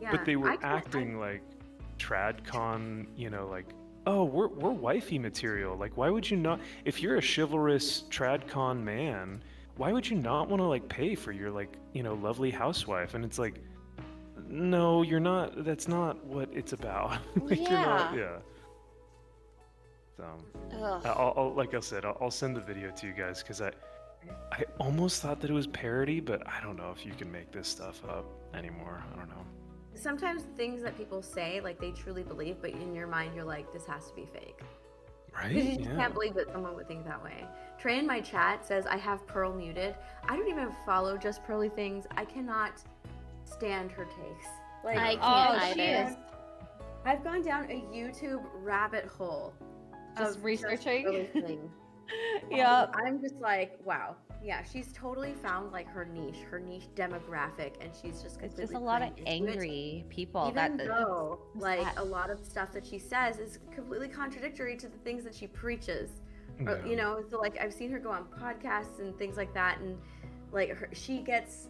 Yeah. But they were I can't- acting like tradcon, you know, like, oh, we're wifey material. Like, why would you not? If you're a chivalrous tradcon man, why would you not want to like pay for your like, you know, lovely housewife? And it's like, no, you're not. That's not what it's about. Like, you're not- Yeah. yeah. So, Ugh. I'll like I said, I'll send the video to you guys because I almost thought that it was parody, but I don't know if you can make this stuff up anymore. I don't know. Sometimes things that people say, like they truly believe, but in your mind, you're like, this has to be fake. Right? Because you just Yeah. can't believe that someone would think that way. Trey in my chat says, I have Pearl muted. I don't even follow Just Pearly Things. I cannot stand her takes. Like, I Oh, can't she either. is I've gone down a YouTube rabbit hole. just of researching. Pearly Things. Yep. I'm just like, wow. Yeah, she's totally found like her niche demographic, and she's just It's completely just a lot of playing into it. angry people Even that though like that? a lot of stuff that she says is completely contradictory to the things that she preaches. Or, Yeah. you know, so like I've seen her go on podcasts and things like that, and like she gets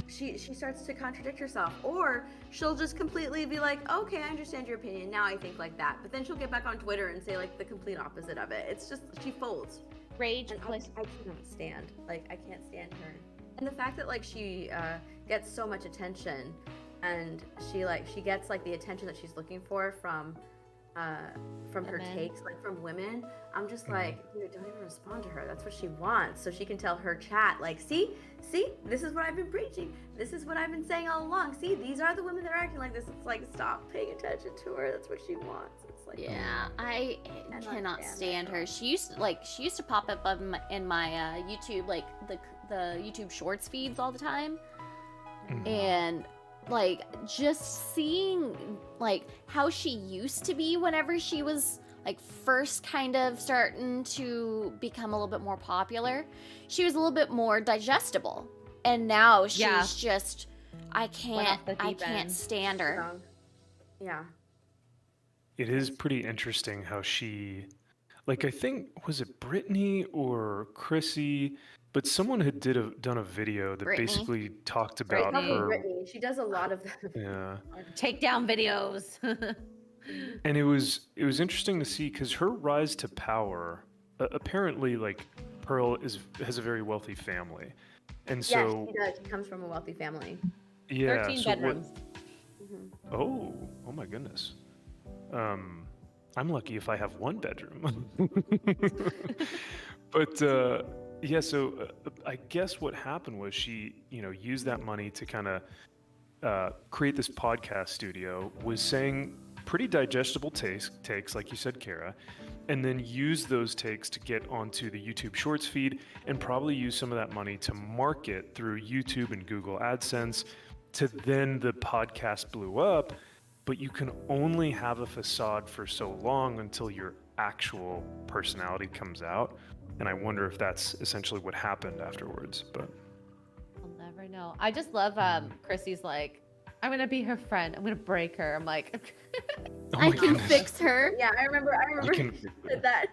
she starts to contradict herself, or she'll just completely be like, okay, I understand your opinion, now I think like that, but then she'll get back on Twitter and say like the complete opposite of it. It's just, she folds. rage And quit. I cannot stand. Like, I can't stand her. And the fact that like she gets so much attention, and she gets like the attention that she's looking for from from her Women. takes, like from women, I'm just like, dude, don't even respond to her. That's what she wants, so she can tell her chat, like, see, this is what I've been preaching. This is what I've been saying all along. See, these are the women that are acting like this. It's like, stop paying attention to her. That's what she wants. It's like, Yeah, I cannot cannot stand stand that her. girl. She used to pop up in my YouTube, like the YouTube Shorts feeds all the time, and like just seeing like how she used to be whenever she was like first kind of starting to become a little bit more popular. She was a little bit more digestible, and now she's Yeah. just I off can't the deep end. stand her. Wrong. Yeah. It is pretty interesting how she, like, I think, was it Brittany or Chrissy? But someone had done a video that Brittany. basically talked about Brittany. her. Brittany, she does a lot of them. Yeah, Takedown videos. and it was interesting to see because her rise to power, apparently, like, Pearl has a very wealthy family, and Yes, so she does. She comes from a wealthy family. yeah, 13 so what- bedrooms. oh my goodness. I'm lucky if I have one bedroom. But yeah, so I guess what happened was she, used that money to kind of create this podcast studio, was saying pretty digestible takes, like you said, Kara, and then use those takes to get onto the YouTube Shorts feed and probably use some of that money to market through YouTube and Google AdSense. To then the podcast blew up, but you can only have a facade for so long until your actual personality comes out. And I wonder if that's essentially what happened afterwards. But I'll never know. I just love Chrissy's like, I'm gonna be her friend. I'm gonna break her. I'm like, oh I my can goodness. fix her. Yeah, I remember You can, said that.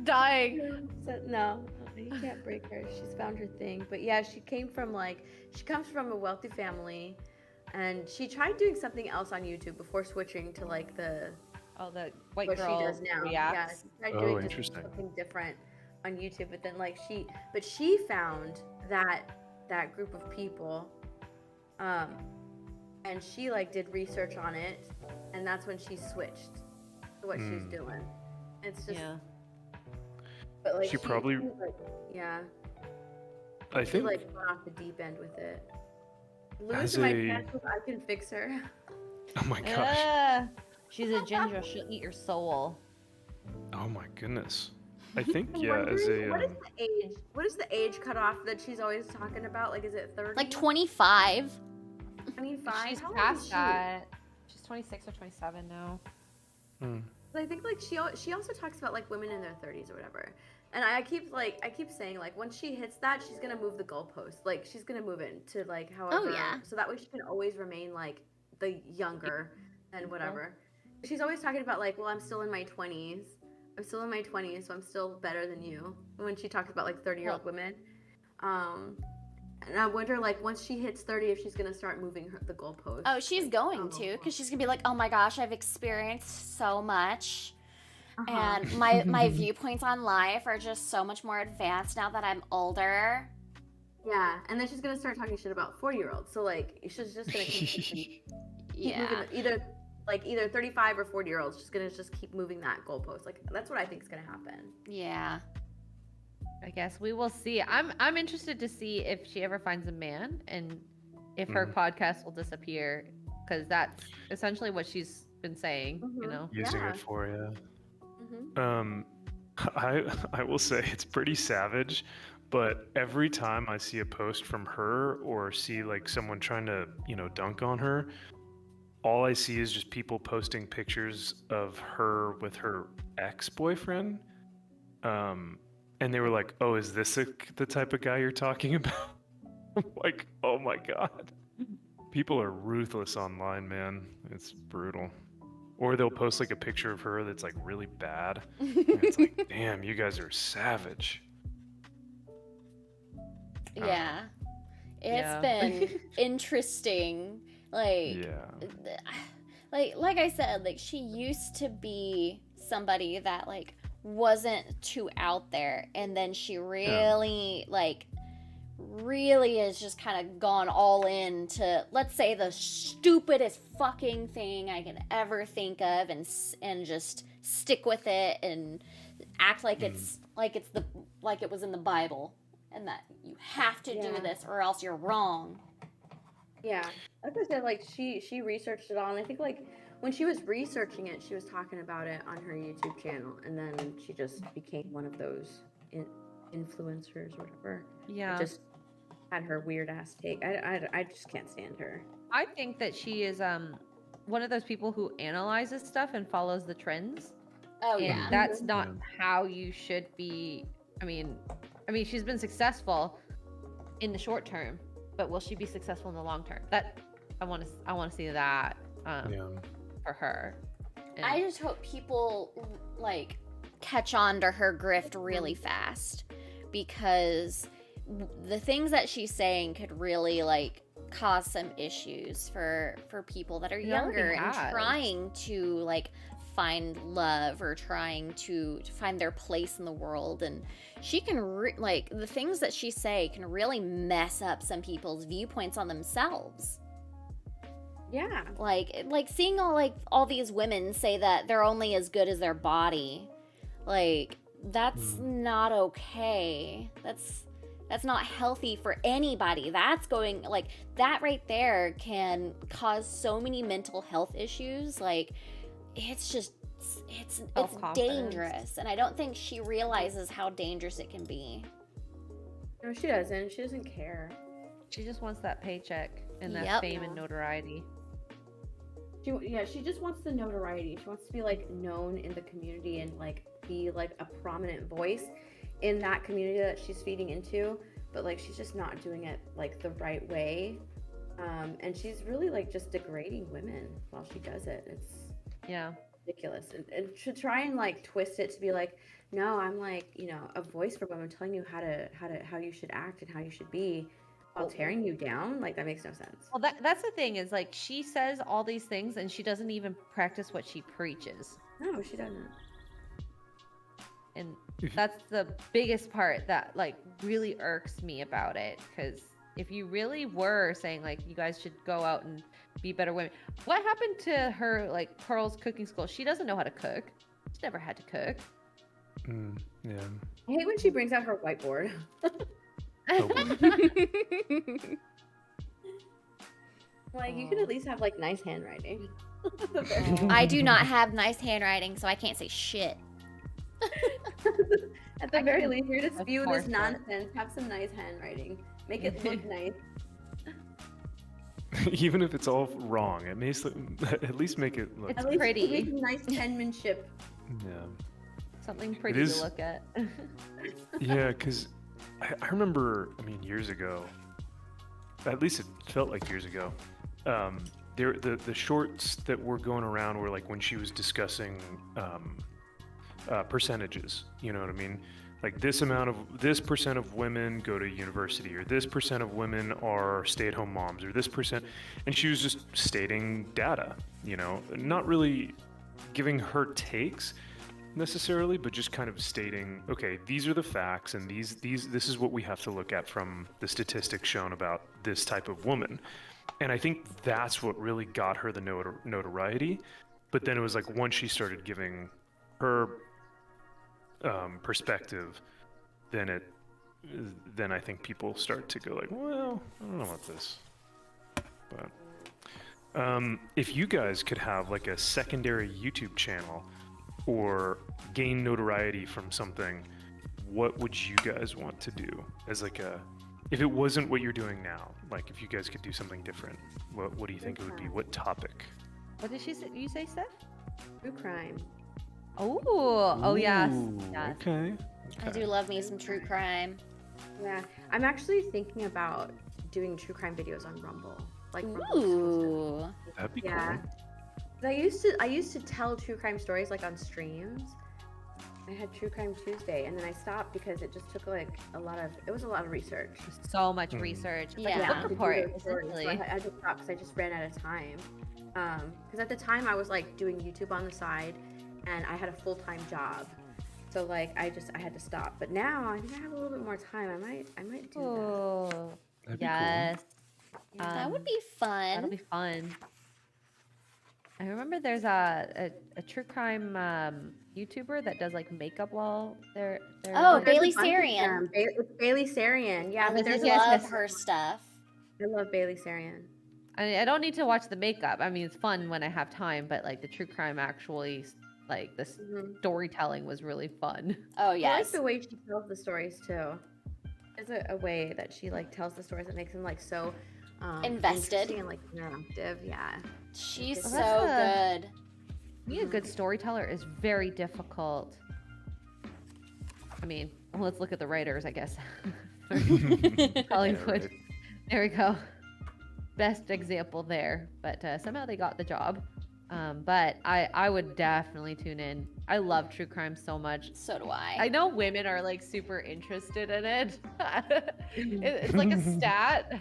dying. Said, no, you can't break her. She's found her thing. But yeah, she comes from a wealthy family, and she tried doing something else on YouTube before switching to like the Oh, the white what girl she does now. reacts. Yeah, she tried Oh, doing just interesting. something different on YouTube, but then like she found that group of people, and she like did research on it, and that's when she switched to what she's doing. It's just, Yeah. but like She probably- like, yeah, I she think like went off the deep end with it. As Lose my a- chances, I can fix her. oh my gosh. She's a ginger. She'll eat your soul. Oh my goodness. I think I'm yeah, as wondering, a what is the age cutoff that she's always talking about? Like, is it 30? Like 25. 25? She's How old is past she? that. She's 26 or 27 now. I think like she also talks about like women in their 30s or whatever. And I keep saying like once she hits that, she's gonna move the goalpost. Like she's gonna move it to like however. yeah. So that way she can always remain like the younger and whatever. She's always talking about like, well, I'm still in my 20s. I'm still in my 20s, so I'm still better than you. When she talks about like 30-year-old women. And I wonder like once she hits 30 if she's gonna start moving the goalpost. Oh, she's going to, because she's gonna be like, oh my gosh, I've experienced so much, and my viewpoints on life are just so much more advanced now that I'm older. Yeah, and then she's gonna start talking shit about 4-year-olds. So like she's just gonna keep Yeah. moving either 35 or 40-year-olds just gonna keep moving that goalpost. Like that's what I think is gonna happen. Yeah. I guess we will see. I'm interested to see if she ever finds a man and if her podcast will disappear, because that's essentially what she's been saying. You know. using Yeah. it for Mm-hmm. I will say it's pretty savage, but every time I see a post from her or see like someone trying to, dunk on her, all I see is just people posting pictures of her with her ex-boyfriend. And they were like, "Oh, is this the type of guy you're talking about?" I'm like, "Oh my god." People are ruthless online, man. It's brutal. Or they'll post like a picture of her that's like really bad. And it's like, damn, you guys are savage. Yeah. It's Yeah. been interesting. Like, Yeah. like I said, like she used to be somebody that like wasn't too out there, and then she really like really has just kind of gone all in to, let's say, the stupidest fucking thing I can ever think of, and just stick with it and act like it was in the Bible, and that you have to do this or else you're wrong. Yeah, like I said, like she researched it all, and I think like when she was researching it, she was talking about it on her YouTube channel, and then she just became one of those influencers or whatever. Yeah. Just had her weird ass take. I just can't stand her. I think that she is one of those people who analyzes stuff and follows the trends. Oh And yeah. that's not how you should be. I mean, she's been successful in the short term, but will she be successful in the long term? That I want to see that for her. And I just hope people like catch on to her grift really fast, because the things that she's saying could really like cause some issues for people that are younger and trying to like find love or trying to find their place in the world. And she can like the things that she say can really mess up some people's viewpoints on themselves. Yeah, like seeing all these women say that they're only as good as their body, like that's not okay. That's not healthy for anybody. That's going like that right there can cause so many mental health issues. Like it's dangerous, and I don't think she realizes how dangerous it can be. No, she doesn't. She doesn't care. she just wants that paycheck and that fame and notoriety. She just wants the notoriety. She wants to be like known in the community and like be like a prominent voice in that community that she's feeding into, but like she's just not doing it like the right way. And she's really like just degrading women while she does it. It's ridiculous. And to try and like twist it to be like, no, I'm like, you know, a voice for women, telling you how you should act and how you should be, while tearing you down. Like that makes no sense. Well, that's the thing, is like she says all these things and she doesn't even practice what she preaches. No, she doesn't. And that's the biggest part that like really irks me about it, because if you really were saying like you guys should go out and be better women, what happened to her like Pearl's cooking school? She doesn't know how to cook. She's never had to cook. Yeah. I hate when she brings out her whiteboard. Like you can at least have like nice handwriting. I do not have nice handwriting, so I can't say shit. At the very least, you're to spew this nonsense. Have some nice handwriting. Make it look nice. Even if it's all wrong, it may at least make it look. It's at least pretty. Make nice penmanship. Yeah. Something pretty to look at. Yeah, because I remember, I mean, years ago, at least it felt like years ago, the shorts that were going around were like when she was discussing percentages, you know what I mean? Like this percent of women go to university, or this percent of women are stay-at-home moms, or this percent, and she was just stating data, you know, not really giving her takes necessarily, but just kind of stating, okay, these are the facts, and this is what we have to look at from the statistics shown about this type of woman. And I think that's what really got her the notoriety. But then it was like once she started giving her perspective, then I think people start to go like, well, I don't know about this. But if you guys could have like a secondary YouTube channel or gain notoriety from something, what would you guys want to do as like if it wasn't what you're doing now, like if you guys could do something different, what do you think it would be? What topic? What did you say, Steph? True crime. Oh, yes. Okay. I do love me some true crime. Yeah, I'm actually thinking about doing true crime videos on Rumble. Like Ooh. That'd be cool. I used to tell true crime stories like on streams. I had True Crime Tuesday, and then I stopped because it just took like a lot of research. So much research. Yeah. Book report, so I had to stop because I just ran out of time. Because at the time I was like doing YouTube on the side, and I had a full-time job, So like I had to stop. But now I think I have a little bit more time. I might do Oh, That'd be cool. yes. That would be fun. That'll be fun. I remember there's a true crime YouTuber that does like makeup while they're Oh, like- There's a Bailey bunch of Sarian. them. It's Bailey Sarian. Yeah, I but there's love yes. her stuff. I love Bailey Sarian. I don't need to watch the makeup. I mean, it's fun when I have time, but like the true crime actually, like this storytelling was really fun. Oh I like yes. the way she tells the stories too. There's a way that she like tells the stories that makes them like so Invested. interesting and like interactive. Yeah. She's Well, so that's good. Being a good storyteller is very difficult. I mean, let's look at the writers, I guess. Hollywood. right. There we go. Best example there. But somehow they got the job. But I would definitely tune in. I love true crime so much. So do I. I know women are like super interested in it. It's like a stat.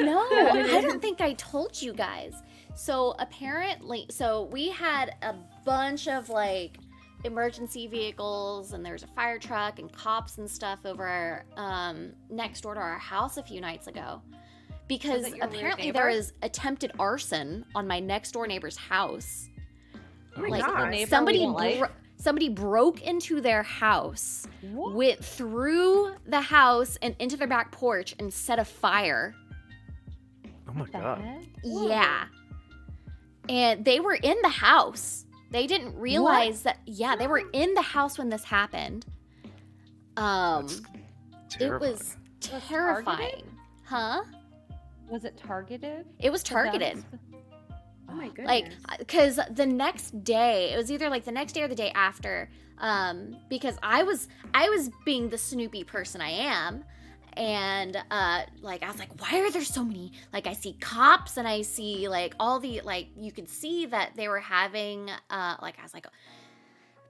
No, I don't think I told you guys. So apparently, we had a bunch of like emergency vehicles, and there's a fire truck and cops and stuff over next door to our house a few nights ago. Because Was it your weird apparently neighbor? there is attempted arson on my next door neighbor's house. Oh my Like, gosh. the neighbor Somebody we don't like? somebody broke into their house, What? went through the house and into their back porch and set a fire. Oh my The god. heck? Yeah. And they were in the house. They didn't realize that they were in the house when this happened. That's It terrifying. was targeted? terrifying. Huh? Was it targeted? It was to them? targeted. Oh my goodness. Like, because the next day, it was either like the next day or the day after, because I was being the snoopy person I am, and like I was like, why are there so many? Like I see cops and I see like all the like you could see that they were having like I was like,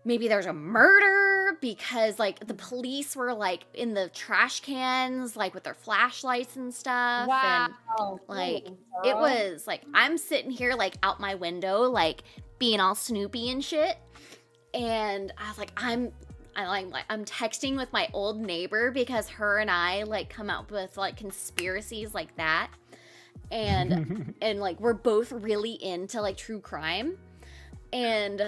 maybe there's a murder, because like the police were like in the trash cans like with their flashlights and stuff. And like it was like I'm sitting here like out my window like being all snoopy and shit, and I was like I'm texting with my old neighbor because her and I like come up with like conspiracies like that, and and like we're both really into like true crime. And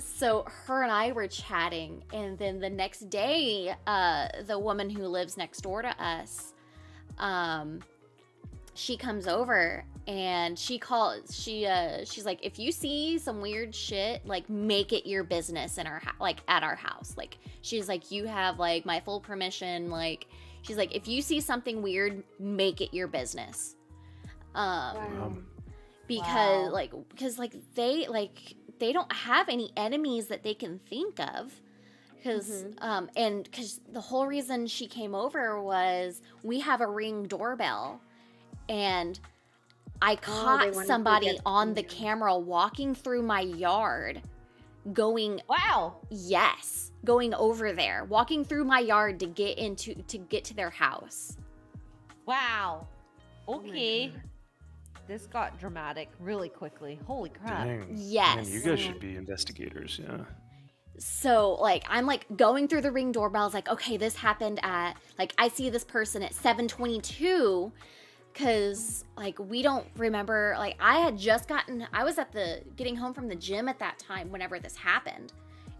so her and I were chatting, and then the next day, the woman who lives next door to us, she comes over and she's like, if you see some weird shit, like make it your business in our like at our house. Like she's like, you have like my full permission. Like she's like, if you see something weird, make it your business. Because they don't have any enemies that they can think of, because the whole reason she came over was we have a Ring doorbell, and I caught wanted to somebody get on the you. camera walking through my yard going over there, walking through my yard to get to their house. Wow. Okay. God. This got dramatic really quickly. Holy crap. Dang. Yes. Man, you guys should be investigators, yeah. So, like, I'm, like, going through the Ring doorbells, like, okay, this happened at, like, I see this person at 7:22, because, like, we don't remember, like, I was getting home from the gym at that time whenever this happened,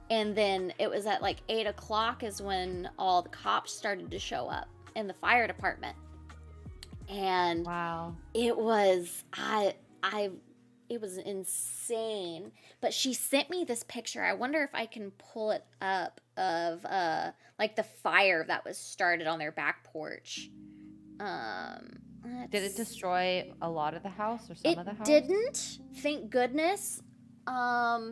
and then it was at, like, 8 o'clock is when all the cops started to show up in the fire department, and Wow. it was, it was insane. But she sent me this picture. I wonder if I can pull it up of like the fire that was started on their back porch. Did it destroy a lot of the house or some of the house? It didn't, thank goodness. But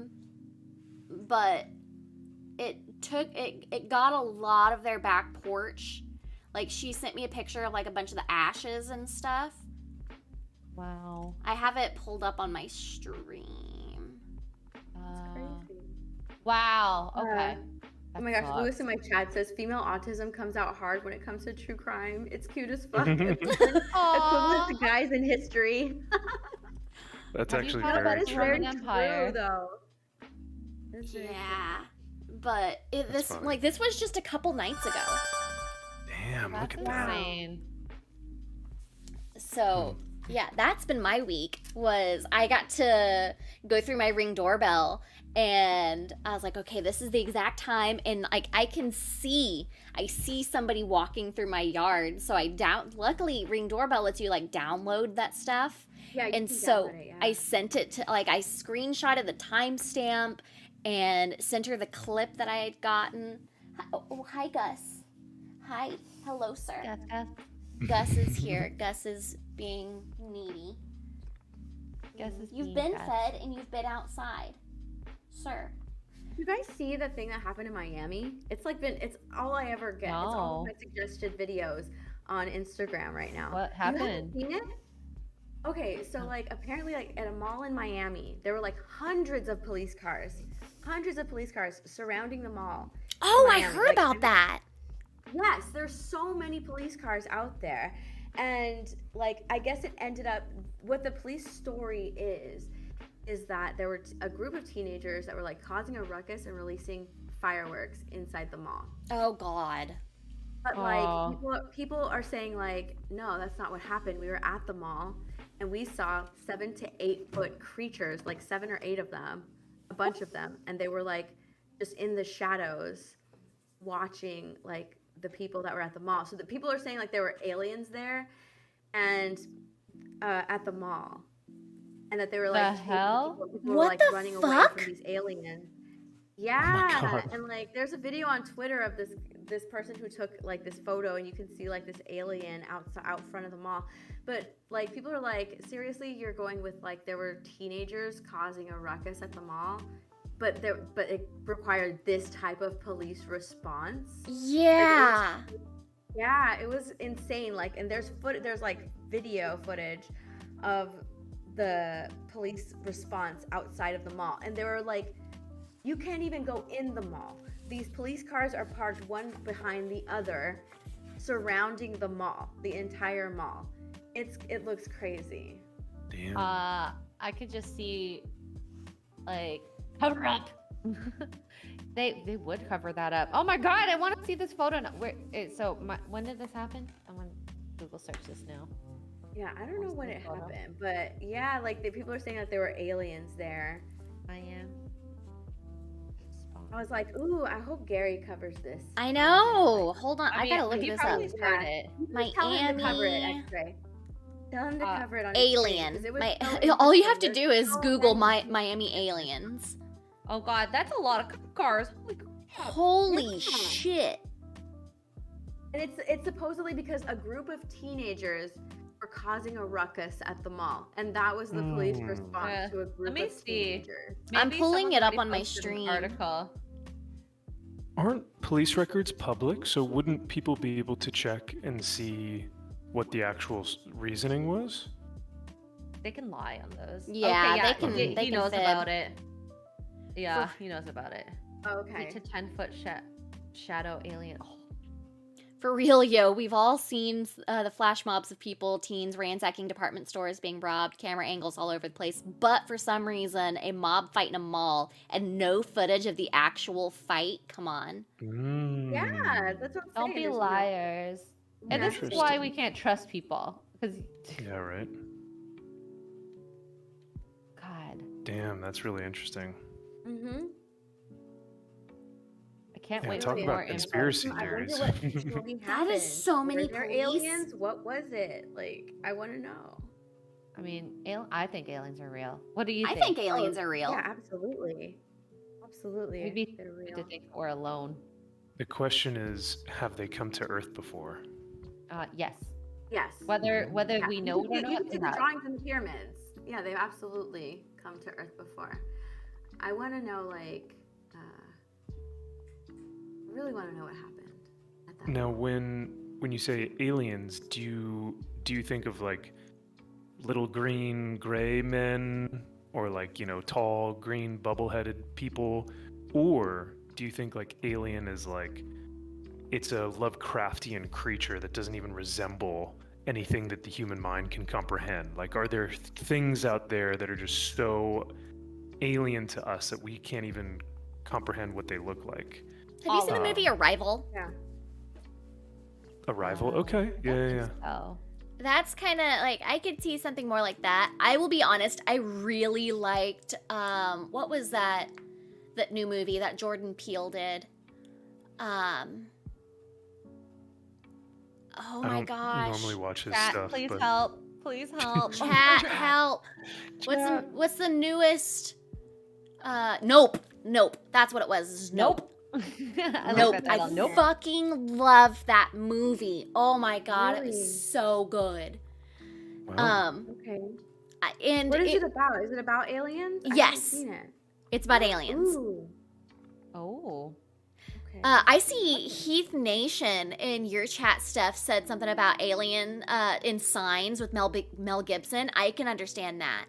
it got a lot of their back porch. Like she sent me a picture of like a bunch of the ashes and stuff. Wow. I have it pulled up on my stream. Crazy. Wow. Okay. Oh my That gosh, Lewis sucks. in my chat says female autism comes out hard when it comes to true crime. It's cute as fuck. Equivalent Aw. to guys in history. That's Have you actually thought about very his true. Roman Empire? True, though. That's very true. Yeah. but That's fine. this was just a couple nights ago. Damn, look That's at that. insane. So yeah, that's been my week. Was I got to go through my Ring doorbell, and I was like, okay, this is the exact time, and like I see somebody walking through my yard. So luckily Ring doorbell lets you like download that stuff. Yeah, you And can so download it, yeah. I sent it to I screenshotted the timestamp and sent her the clip that I had gotten. Hi Gus. Hi, hello sir. Yes, yes. Gus is here. Gus is being needy. Guess it's You've being been fed. fed and you've been outside, sir. Did you guys see the thing that happened in Miami? It's all I ever get. It's all of No. my suggested videos on Instagram right now. What You haven't happened? seen it? Okay, so No. like apparently like at a mall in Miami, there were like hundreds of police cars surrounding the mall. Oh, I Miami, heard like, about that. Yes, there's so many police cars out there. And like I guess it ended up what the police story is that there were a group of teenagers that were like causing a ruckus and releasing fireworks inside the mall. Oh God. But Aw. like people are saying like, no, that's not what happened. We were at the mall and we saw 7 to 8 foot creatures, like 7 or 8 of them, a bunch of them, and they were like just in the shadows watching like the people that were at the mall. So the people are saying like there were aliens there and at the mall. And that they were like taking hell? people were What like the running away fuck? from these aliens. Yeah, God. and like there's a video on Twitter of this person who took like this photo, and you can see like this alien out front of the mall. But like people are like, seriously, you're going with like there were teenagers causing a ruckus at the mall, but it required this type of police response. Yeah. Yeah, it was insane. Like, and there's like video footage of the police response outside of the mall, and they were like, you can't even go in the mall. These police cars are parked one behind the other, surrounding the mall, the entire mall. It looks crazy. Damn. I could just see, like, cover up. They would cover that up. Oh my God, I want to see this photo. Now. When did this happen? I'm gonna Google search this now. Yeah, I don't know when it Photo. happened, but yeah, like the people are saying that there were aliens there. I am. I was like, ooh, I hope Gary covers this. I know. Hold on. I mean, gotta look he this up. probably heard it. Tell him to cover it, Miami X-Ray. Tell him to cover it on his page, alien. 'cause it was so All you have to interesting. do is There's so Google many. Miami aliens. Oh God, that's a lot of cars. Holy crap. Holy Yeah. shit. And it's supposedly because a group of teenagers were causing a ruckus at the mall, and that was the police response Yeah. to a group me of see. teenagers. I'm Maybe pulling someone it up already on my posted an stream. Article. Aren't police records public? So wouldn't people be able to check and see what the actual reasoning was? They can lie on those. Yeah, okay, they can- He, they he can knows fib. about it. Yeah, he knows about it. Okay. 8 to 10 foot shadow alien. Oh, For real, yo, we've all seen the flash mobs of people, teens ransacking department stores, being robbed, camera angles all over the place. But for some reason, a mob fight in a mall and no footage of the actual fight. Come on. Yeah, that's what I'm saying. don't be There's no- liars. And this is why Interesting. we can't trust people. Because, Yeah, right. God, Damn, that's really interesting. Mhm. I can't Yeah, wait talk for about more info. conspiracy I wonder theories. what actually That happened. is so many Were there police. aliens? What was it? Like, I want to know. I mean, I think aliens are real. What do you I think? think aliens are real. Yeah, absolutely. Absolutely. Maybe they're good real. to think we're alone. The question is, have they come to Earth before? Yes. Yes. Whether Yeah, we know you it or can not, see they the have. drawings in the pyramids. Yeah, they've absolutely come to Earth before. I want to know, like, I really want to know what happened at that. Now, when you say aliens, do you think of like little green gray men, or like, you know, tall green bubble-headed people, or do you think like alien is like it's a Lovecraftian creature that doesn't even resemble anything that the human mind can comprehend? Like, are there things out there that are just so alien to us that we can't even comprehend what they look like. Have you seen the movie Arrival? Yeah. Arrival. Okay. Yeah. Oh. That's kind of like, I could see something more like that. I will be honest, I really liked what was that new movie that Jordan Peele did? Oh I my don't gosh. normally watch his Chat, stuff. please but... help. Please help. Chat, help. What's the newest Nope. That's what it was. Nope. I like Nope. that I title. Nope. fucking love that movie. Oh my god, it Really? was so good. Wow. Okay. And What is it about? Is it about aliens? I haven't Yes. seen it. it's about aliens. Ooh. Oh. Okay. I see Heath Nation in your chat stuff said something about Alien in Signs with Mel Gibson. I can understand that.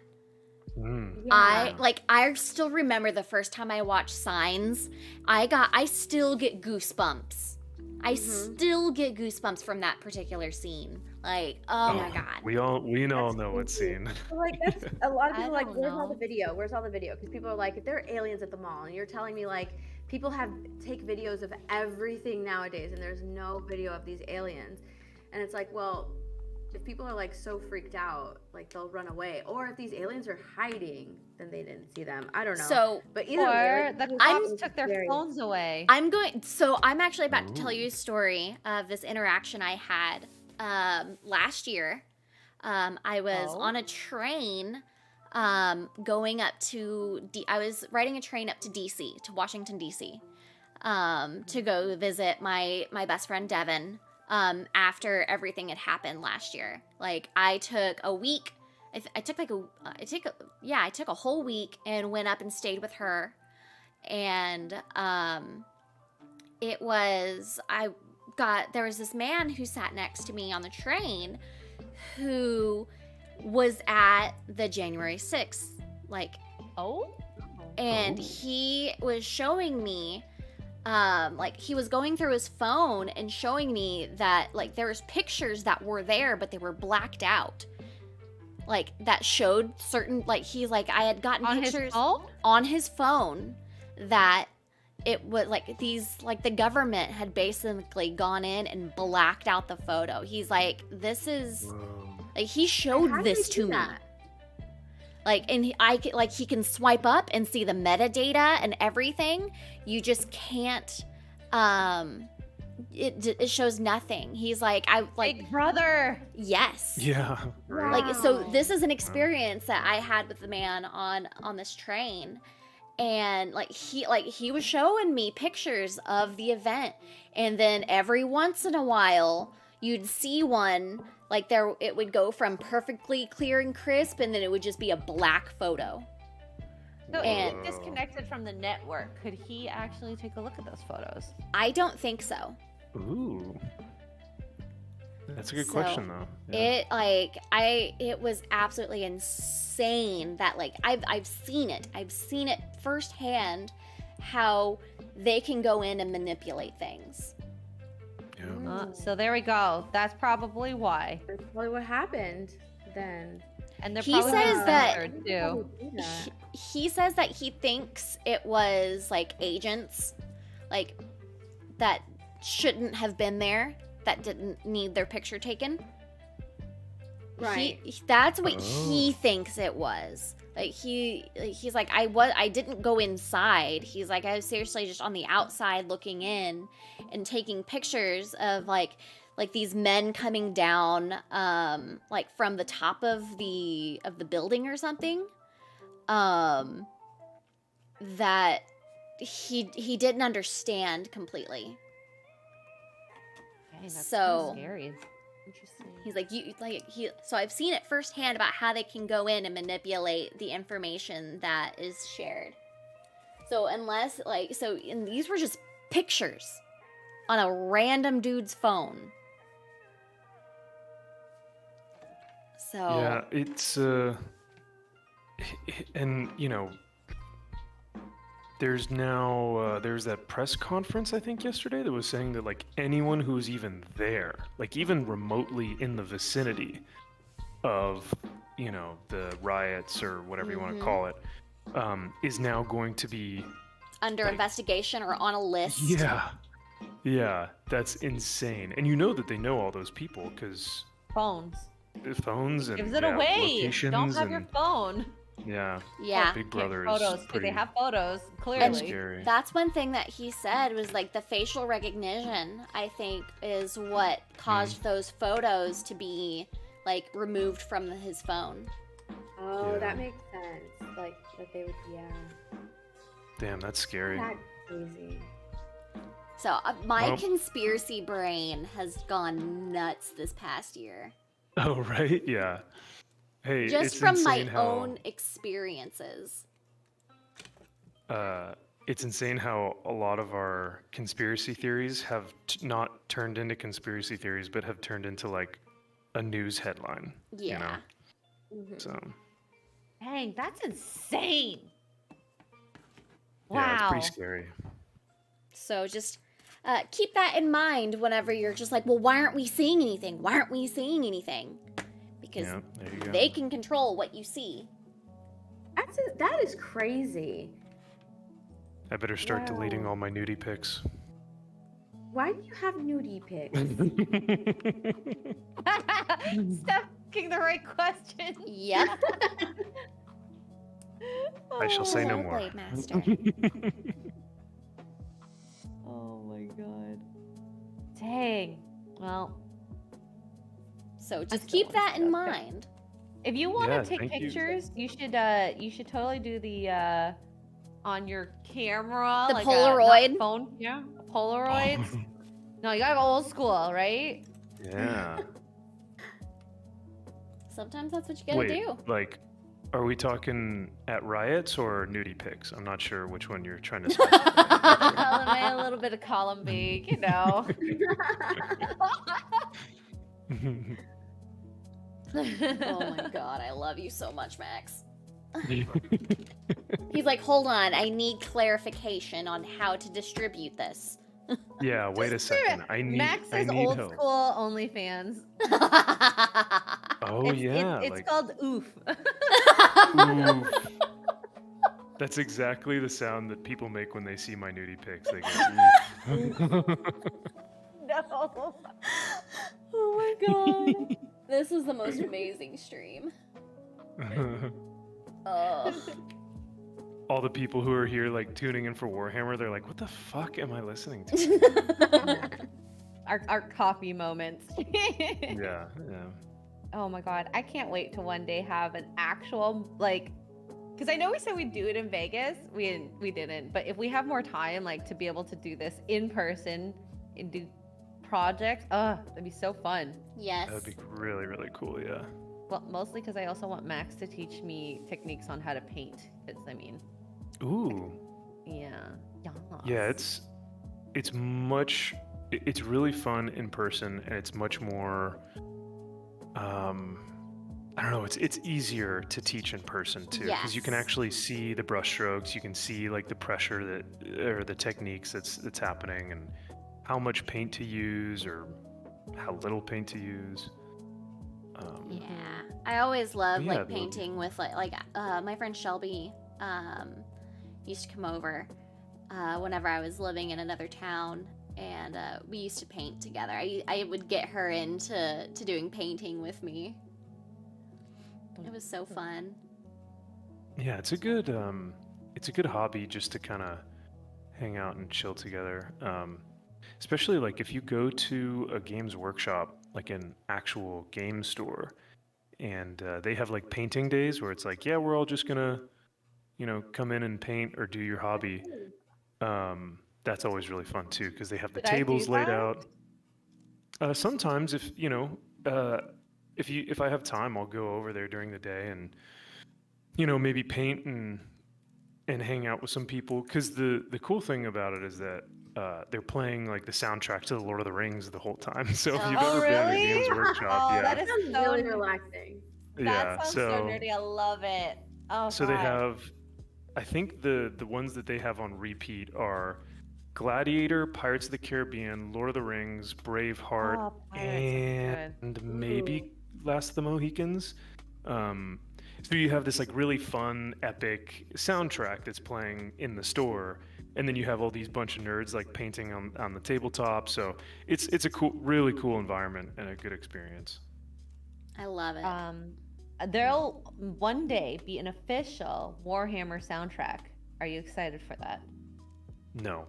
Mm. Yeah. I still remember the first time I watched Signs. I still get goosebumps. I still get goosebumps from that particular scene. Like, oh my god. We all That's know what crazy. scene. So, like that's a lot of I people like, don't where's all know. the video? Where's all the video? Because people are like, if there are aliens at the mall, and you're telling me like people take videos of everything nowadays, and there's no video of these aliens, and it's like, well, if people are like so freaked out, like they'll run away, or if these aliens are hiding, then they didn't see them. I don't know. So but either way, Or like, the it cops was took their very- phones away. I'm actually about to tell Ooh. you a story of this interaction I had last year. I was Oh. on a train going up to I was riding a train up to DC, to Washington DC, to go visit my best friend Devin after everything had happened last year. Like I took a week. I took a whole week and went up and stayed with her, and there was this man who sat next to me on the train who was at the January 6th, like, Oh. and he was showing me like he was going through his phone and showing me that like there was pictures that were there but they were blacked out, like that showed certain, like he's like I had gotten On pictures his phone? on his phone that it was like these, like the government had basically gone in and blacked out the photo. He's like, this is Whoa. like he How showed do this they to do me. that? Like, and he can swipe up and see the metadata and everything. You just can't. It shows nothing. He's like, Big brother. yes. Yeah. Right. Like, so Wow. this is an experience that I had with the man on this train, and he was showing me pictures of the event, and then every once in a while you'd see one like it would go from perfectly clear and crisp, and then it would just be a black photo. So And- if he's disconnected from the network, could he actually take a look at those photos? I don't think so. Ooh. That's a good So, question though. Yeah. It was absolutely insane that like I've seen it firsthand how they can go in and manipulate things. Yeah. So there we go. That's probably why. That's probably what happened then. And they're He probably says that- censored, How too. do they do that? He says that he thinks it was like agents like that shouldn't have been there, that didn't need their picture taken. Right. That's what Oh. he thinks it was. Like he's like I didn't go inside. He's like I was seriously just on the outside looking in and taking pictures of like these men coming down like from the top of the building or something. That he didn't understand completely. Dang, that's So- scary. Interesting. He's like so I've seen it firsthand about how they can go in and manipulate the information that is shared. So and these were just pictures on a random dude's phone. So Yeah, it's and you know, there's now there's that press conference I think yesterday that was saying that like anyone who's even there, like even remotely in the vicinity of, you know, the riots or whatever you want to call it, is now going to be under Like- investigation or on a list. Yeah. Yeah, that's insane. And you know that they know all those people because Phones. phones and Gives it yeah, away. locations Don't have and your phone. yeah. Yeah. Big Can't- Brother is photos. 'Cause pretty They have photos, And clearly. scary. that's one thing that he said was like the facial recognition, I think, is what caused those photos to be like removed from his phone. Oh, Yeah. that makes sense. Like that they would, yeah. Damn, that's scary. That's crazy. So my Well- conspiracy brain has gone nuts this past year. Oh right, yeah. Hey, Just it's from my insane how, own experiences. It's insane how a lot of our conspiracy theories have not turned into conspiracy theories, but have turned into like a news headline. Yeah. You know? Mhm. So Dang, that's insane. yeah, it's Wow. pretty scary. So just keep that in mind whenever you're just like, well, why aren't we seeing anything? Why aren't we seeing anything? Because Yeah, there you go. they can control what you see. That is crazy. I better start deleting Wow. all my nudie pics. Why do you have nudie pics? Stop asking the right question. Yep. I shall say no Hello, more. Blade Master. Oh my god. Dang. Well, So I just still keep wanna that see in those pics. mind. if you want Yeah, to take thank you. pictures, you should totally do the on your camera, The like Polaroid? not phone, yeah, Polaroids. No, you gotta go old school, right? Yeah. Sometimes that's what you gotta Wait, do. like, are we talking at riots or nudie pics? I'm not sure which one you're trying to specify. A little bit of column B, you know. Oh my god, I love you so much, Max. He's like, hold on, I need clarification on how to distribute this. Yeah, wait a second. I need Max I is need old help. school OnlyFans. Oh yeah, it's like called oof. oof. That's exactly the sound that people make when they see my nudie pics. They go, No. Oh my god. This is the most amazing stream. oof. Ugh. All the people who are here like tuning in for Warhammer, they're like, what the fuck am I listening to? Our coffee moments. Yeah, yeah. Oh my god, I can't wait to one day have an actual like, because I know we said we'd do it in Vegas, we didn't, but if we have more time, like to be able to do this in person and do projects, that'd be so fun. Yes. That'd be really, really cool, yeah. Well, mostly because I also want Max to teach me techniques on how to paint. Because I mean, Ooh. yeah, Yeah, it's really fun in person, and it's much more I don't know, it's easier to teach in person too, because you can Yes. actually see the brush strokes, you can see like the pressure that or the techniques that's happening, and how much paint to use or how little paint to use. Yeah, I always love Yeah, like that would be painting with like my friend Shelby used to come over whenever I was living in another town, and we used to paint together. I would get her into doing painting with me. It was so fun. Yeah, it's a good hobby just to kind of hang out and chill together. Especially like if you go to a games workshop, like an actual game store, and they have like painting days where it's like, yeah, we're all just gonna, come in and paint or do your hobby. That's always really fun too, because they have the Did I do tables laid that? out. Sometimes if I have time, I'll go over there during the day and maybe paint and hang out with some people. Because the cool thing about it is that they're playing like the soundtrack to the Lord of the Rings the whole time. So if you've Oh, ever been to a really? games workshop, Oh, yeah, that is Sounds so really relaxing. That yeah. sounds So so nerdy. I love it. Oh, so they God. have, I think the ones that they have on repeat are Gladiator, Pirates of the Caribbean, Lord of the Rings, Braveheart, Oh, Pirates are and maybe Last of the Mohicans. So you have this like really fun, epic soundtrack that's playing in the store, and then you have all these bunch of nerds like painting on the tabletop. So it's a cool, really cool environment and a good experience. I love it. There'll one day be an official Warhammer soundtrack. Are you excited for that? No.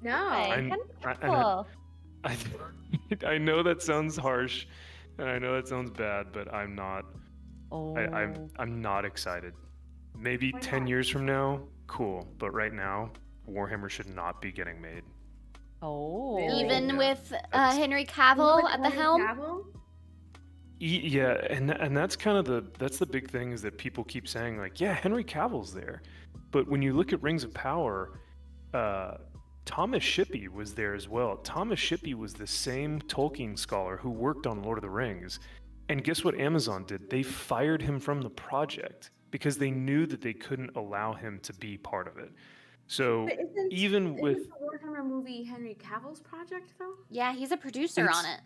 No. I'm- Cool. I know that sounds harsh, and I know that sounds bad, but I'm not. Oh. I'm not excited. Maybe Why 10 not? years from now, cool. But right now, Warhammer should not be getting made. Oh. Really? Even Yeah, with that's- Henry Cavill at the helm. Yeah, and that's kind of the big thing is that people keep saying like, yeah, Henry Cavill's there, but when you look at Rings of Power, Thomas Shippey was there as well. Thomas Shippey was the same Tolkien scholar who worked on Lord of the Rings, and guess what Amazon did? They fired him from the project because they knew that they couldn't allow him to be part of it. So even with the Warhammer movie Henry Cavill's project though? Yeah, he's a producer on it.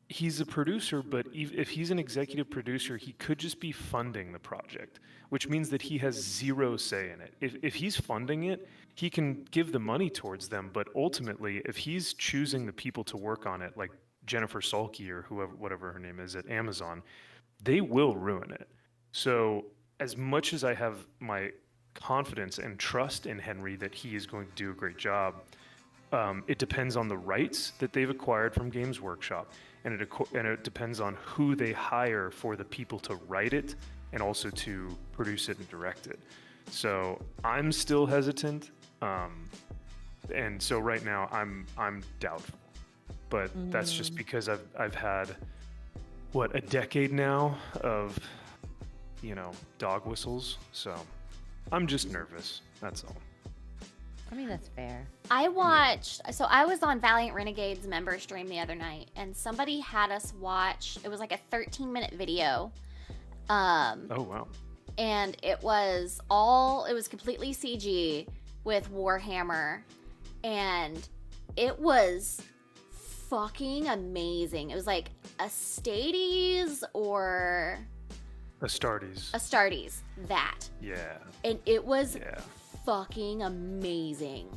he's a producer, but if he's an executive producer, he could just be funding the project, which means that he has zero say in it. If he's funding it, he can give the money towards them, but ultimately, if he's choosing the people to work on it, like Jennifer Salke or whoever, whatever her name is at Amazon, they will ruin it. So as much as I have my confidence and trust in Henry that he is going to do a great job, it depends on the rights that they've acquired from Games Workshop, and it depends on who they hire for the people to write it and also to produce it and direct it. So I'm still hesitant, and so right now I'm doubtful. But that's just because I've had a decade now of dog whistles. So I'm just nervous. That's all. I mean, that's fair. I was on Valiant Renegade's member stream the other night, and somebody had us watch, it was like a 13-minute video. Oh, wow. And it was completely CG with Warhammer, and it was fucking amazing. It was like Astartes or Astartes, that. yeah. And it was Yeah. fucking amazing.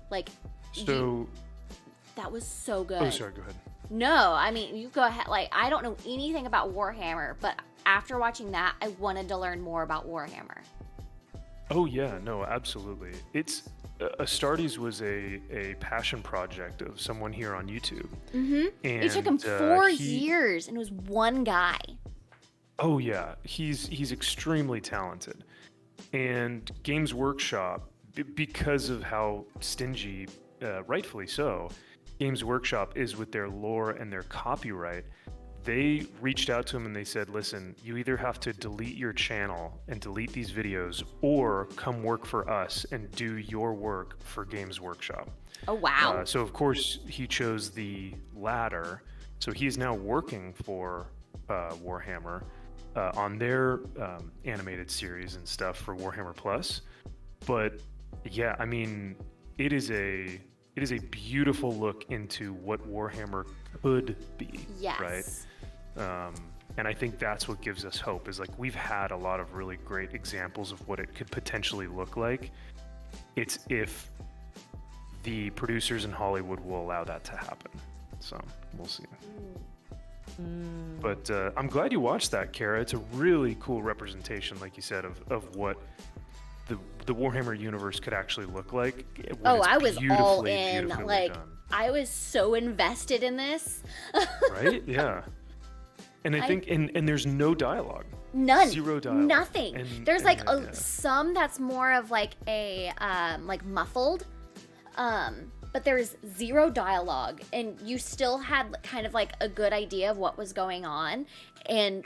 Like, So, that was so good. oh, sorry, go ahead. No, I mean, you go ahead. Like, I don't know anything about Warhammer, but after watching that, I wanted to learn more about Warhammer. Oh yeah, no, absolutely. It's Astartes was a passion project of someone here on YouTube. Mm-hmm. And It took him 4 years, and it was one guy. Oh yeah, he's extremely talented. And Games Workshop, because of how stingy, rightfully so, Games Workshop is with their lore and their copyright. They reached out to him and they said, listen, you either have to delete your channel and delete these videos or come work for us and do your work for Games Workshop. Oh, wow. So, of course, he chose the latter. So he is now working for Warhammer on their animated series and stuff for Warhammer Plus. But yeah, I mean, it is a beautiful look into what Warhammer could be. Yes. Right. And I think that's what gives us hope, is like we've had a lot of really great examples of what it could potentially look like. It's if the producers in Hollywood will allow that to happen. So we'll see. But I'm glad you watched that, Kara. It's a really cool representation, like you said, of what the Warhammer universe could actually look like. Oh, I was all in. Beautifully Like, done. I was so invested in this. Right? Yeah. And I think, and there's no dialogue. None. Zero dialogue. Nothing. And- There's and like yeah. some that's more of like a like muffled, but there's zero dialogue, and you still had kind of like a good idea of what was going on, and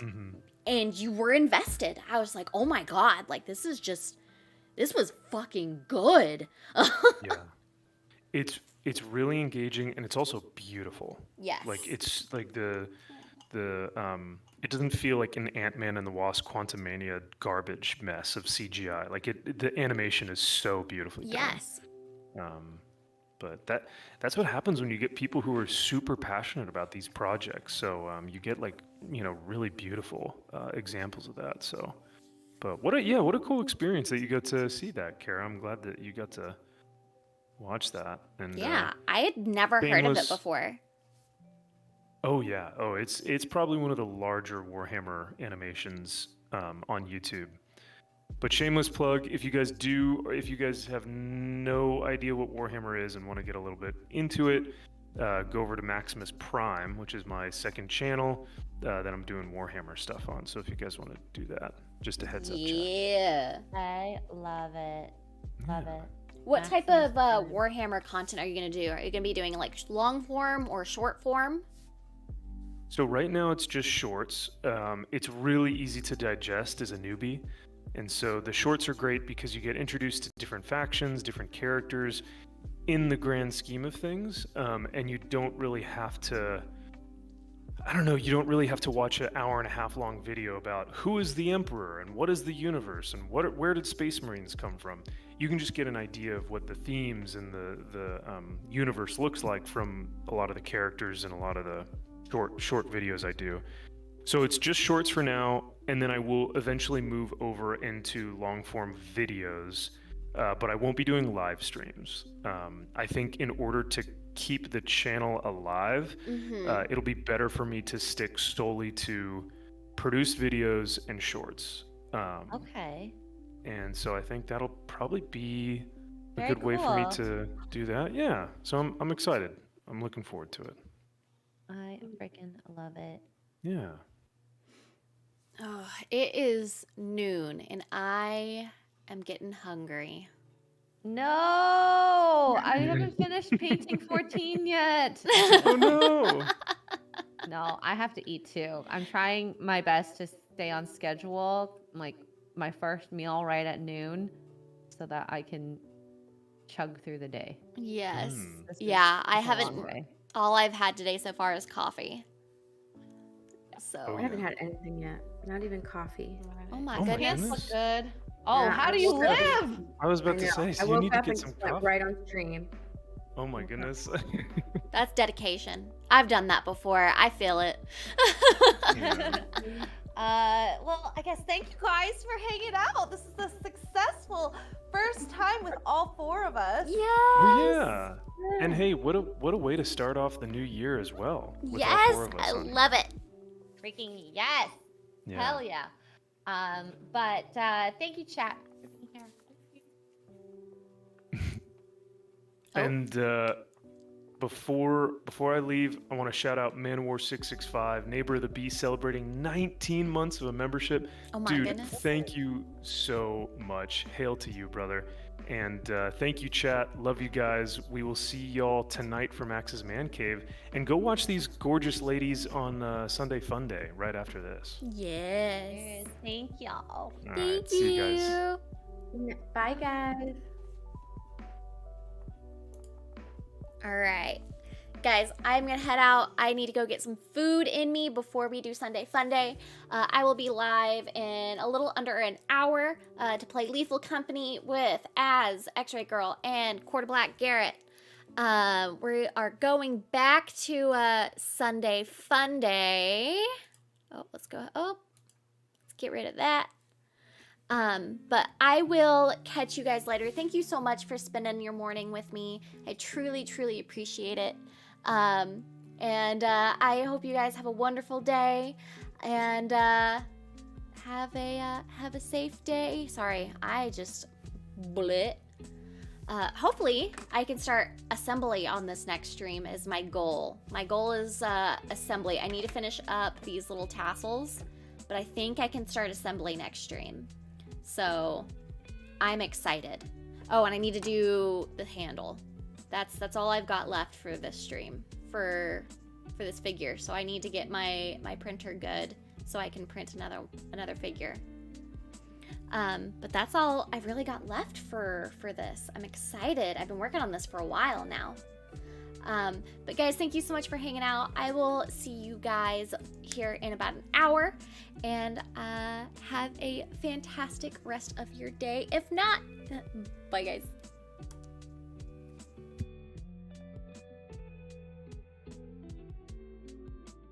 you were invested. I was like, oh my god, like this was fucking good. Yeah. It's really engaging, and it's also beautiful. Yes. Like it's like the it doesn't feel like an Ant-Man and the Wasp Quantumania garbage mess of CGI. Like the animation is so beautifully done. Yes. But that's what happens when you get people who are super passionate about these projects. So you get like really beautiful examples of that. So, but what a cool experience that you got to see that, Kara. I'm glad that you got to watch that. And Yeah, I had never heard of it shameless- before. Oh yeah. Oh, it's probably one of the larger Warhammer animations on YouTube. But shameless plug, if you guys have no idea what Warhammer is and want to get a little bit into it, go over to Maximus Prime, which is my second channel that I'm doing Warhammer stuff on. So if you guys want to do that, just a heads up. Chat. Yeah. I love it. Love it. What type Maximus of Prime. Warhammer content are you going to do? Are you going to be doing like long form or short form? So right now it's just shorts. It's really easy to digest as a newbie. And so the shorts are great because you get introduced to different factions, different characters in the grand scheme of things. And you don't really have to, you don't really have to watch an hour and a half long video about who is the Emperor and what is the universe and where did Space Marines come from. You can just get an idea of what the themes and the universe looks like from a lot of the characters and a lot of the short videos I do. So it's just shorts for now, and then I will eventually move over into long form videos, but I won't be doing live streams. I think in order to keep the channel alive, it'll be better for me to stick solely to produced videos and shorts. Okay. And so I think that'll probably be a Very good way for me cool. to do that. Yeah. So I'm excited. I'm looking forward to it. I freaking love it. Yeah. Oh, it is noon and I am getting hungry. No, I haven't finished painting 14 yet. Oh no. No, I have to eat too. I'm trying my best to stay on schedule, like my first meal right at noon, so that I can chug through the day. Yes. Mm. Yeah, I It's a long haven't. day. All I've had today so far is coffee. So. Oh, I haven't had anything yet. Not even coffee. Oh my Oh my goodness. goodness. Look good. Oh, Yeah, how I do you woke up- live? I was I about to know. say, I so you woke need to up get and some went coffee. right on stream. Oh my goodness. That's dedication. I've done that before. I feel it. Yeah. Well, I guess thank you guys for hanging out. This is a successful first time with all four of us. Yes. Oh yeah. And hey, what a way to start off the new year as well. With all Yes, four of us I on here. love it. Freaking yes. Yeah. Hell yeah. But thank you, chat, for being here. Oh. And before I leave, I want to shout out Manowar665, Neighbor of the Beast, celebrating 19 months of a membership. Oh my Dude, goodness. thank you so much. Hail to you, brother. And thank you, chat. Love you guys. We will see y'all tonight for Max's Man Cave. And go watch these gorgeous ladies on Sunday Fun Day right after this. Yes. Thank y'all. All right, Thank see you you. guys. Bye, guys. All right. Guys, I'm going to head out. I need to go get some food in me before we do Sunday Fun Day. I will be live in a little under an hour to play Lethal Company with Az, X-Ray Girl, and Quarter Black Garrett. We are going back to Sunday Fun Day. Oh, let's go. Oh, let's get rid of that. But I will catch you guys later. Thank you so much for spending your morning with me. I truly, truly appreciate it. And I hope you guys have a wonderful day and have a safe day. Sorry, I just blit. Hopefully I can start assembly on this next stream is my goal. My goal is assembly. I need to finish up these little tassels, but I think I can start assembly next stream. So I'm excited. Oh, and I need to do the handle. That's all I've got left for this stream for this figure. So I need to get my printer good so I can print another figure. But that's all I've really got left for this. I'm excited. I've been working on this for a while now. But guys, thank you so much for hanging out. I will see you guys here in about an hour, and have a fantastic rest of your day. If not, bye guys.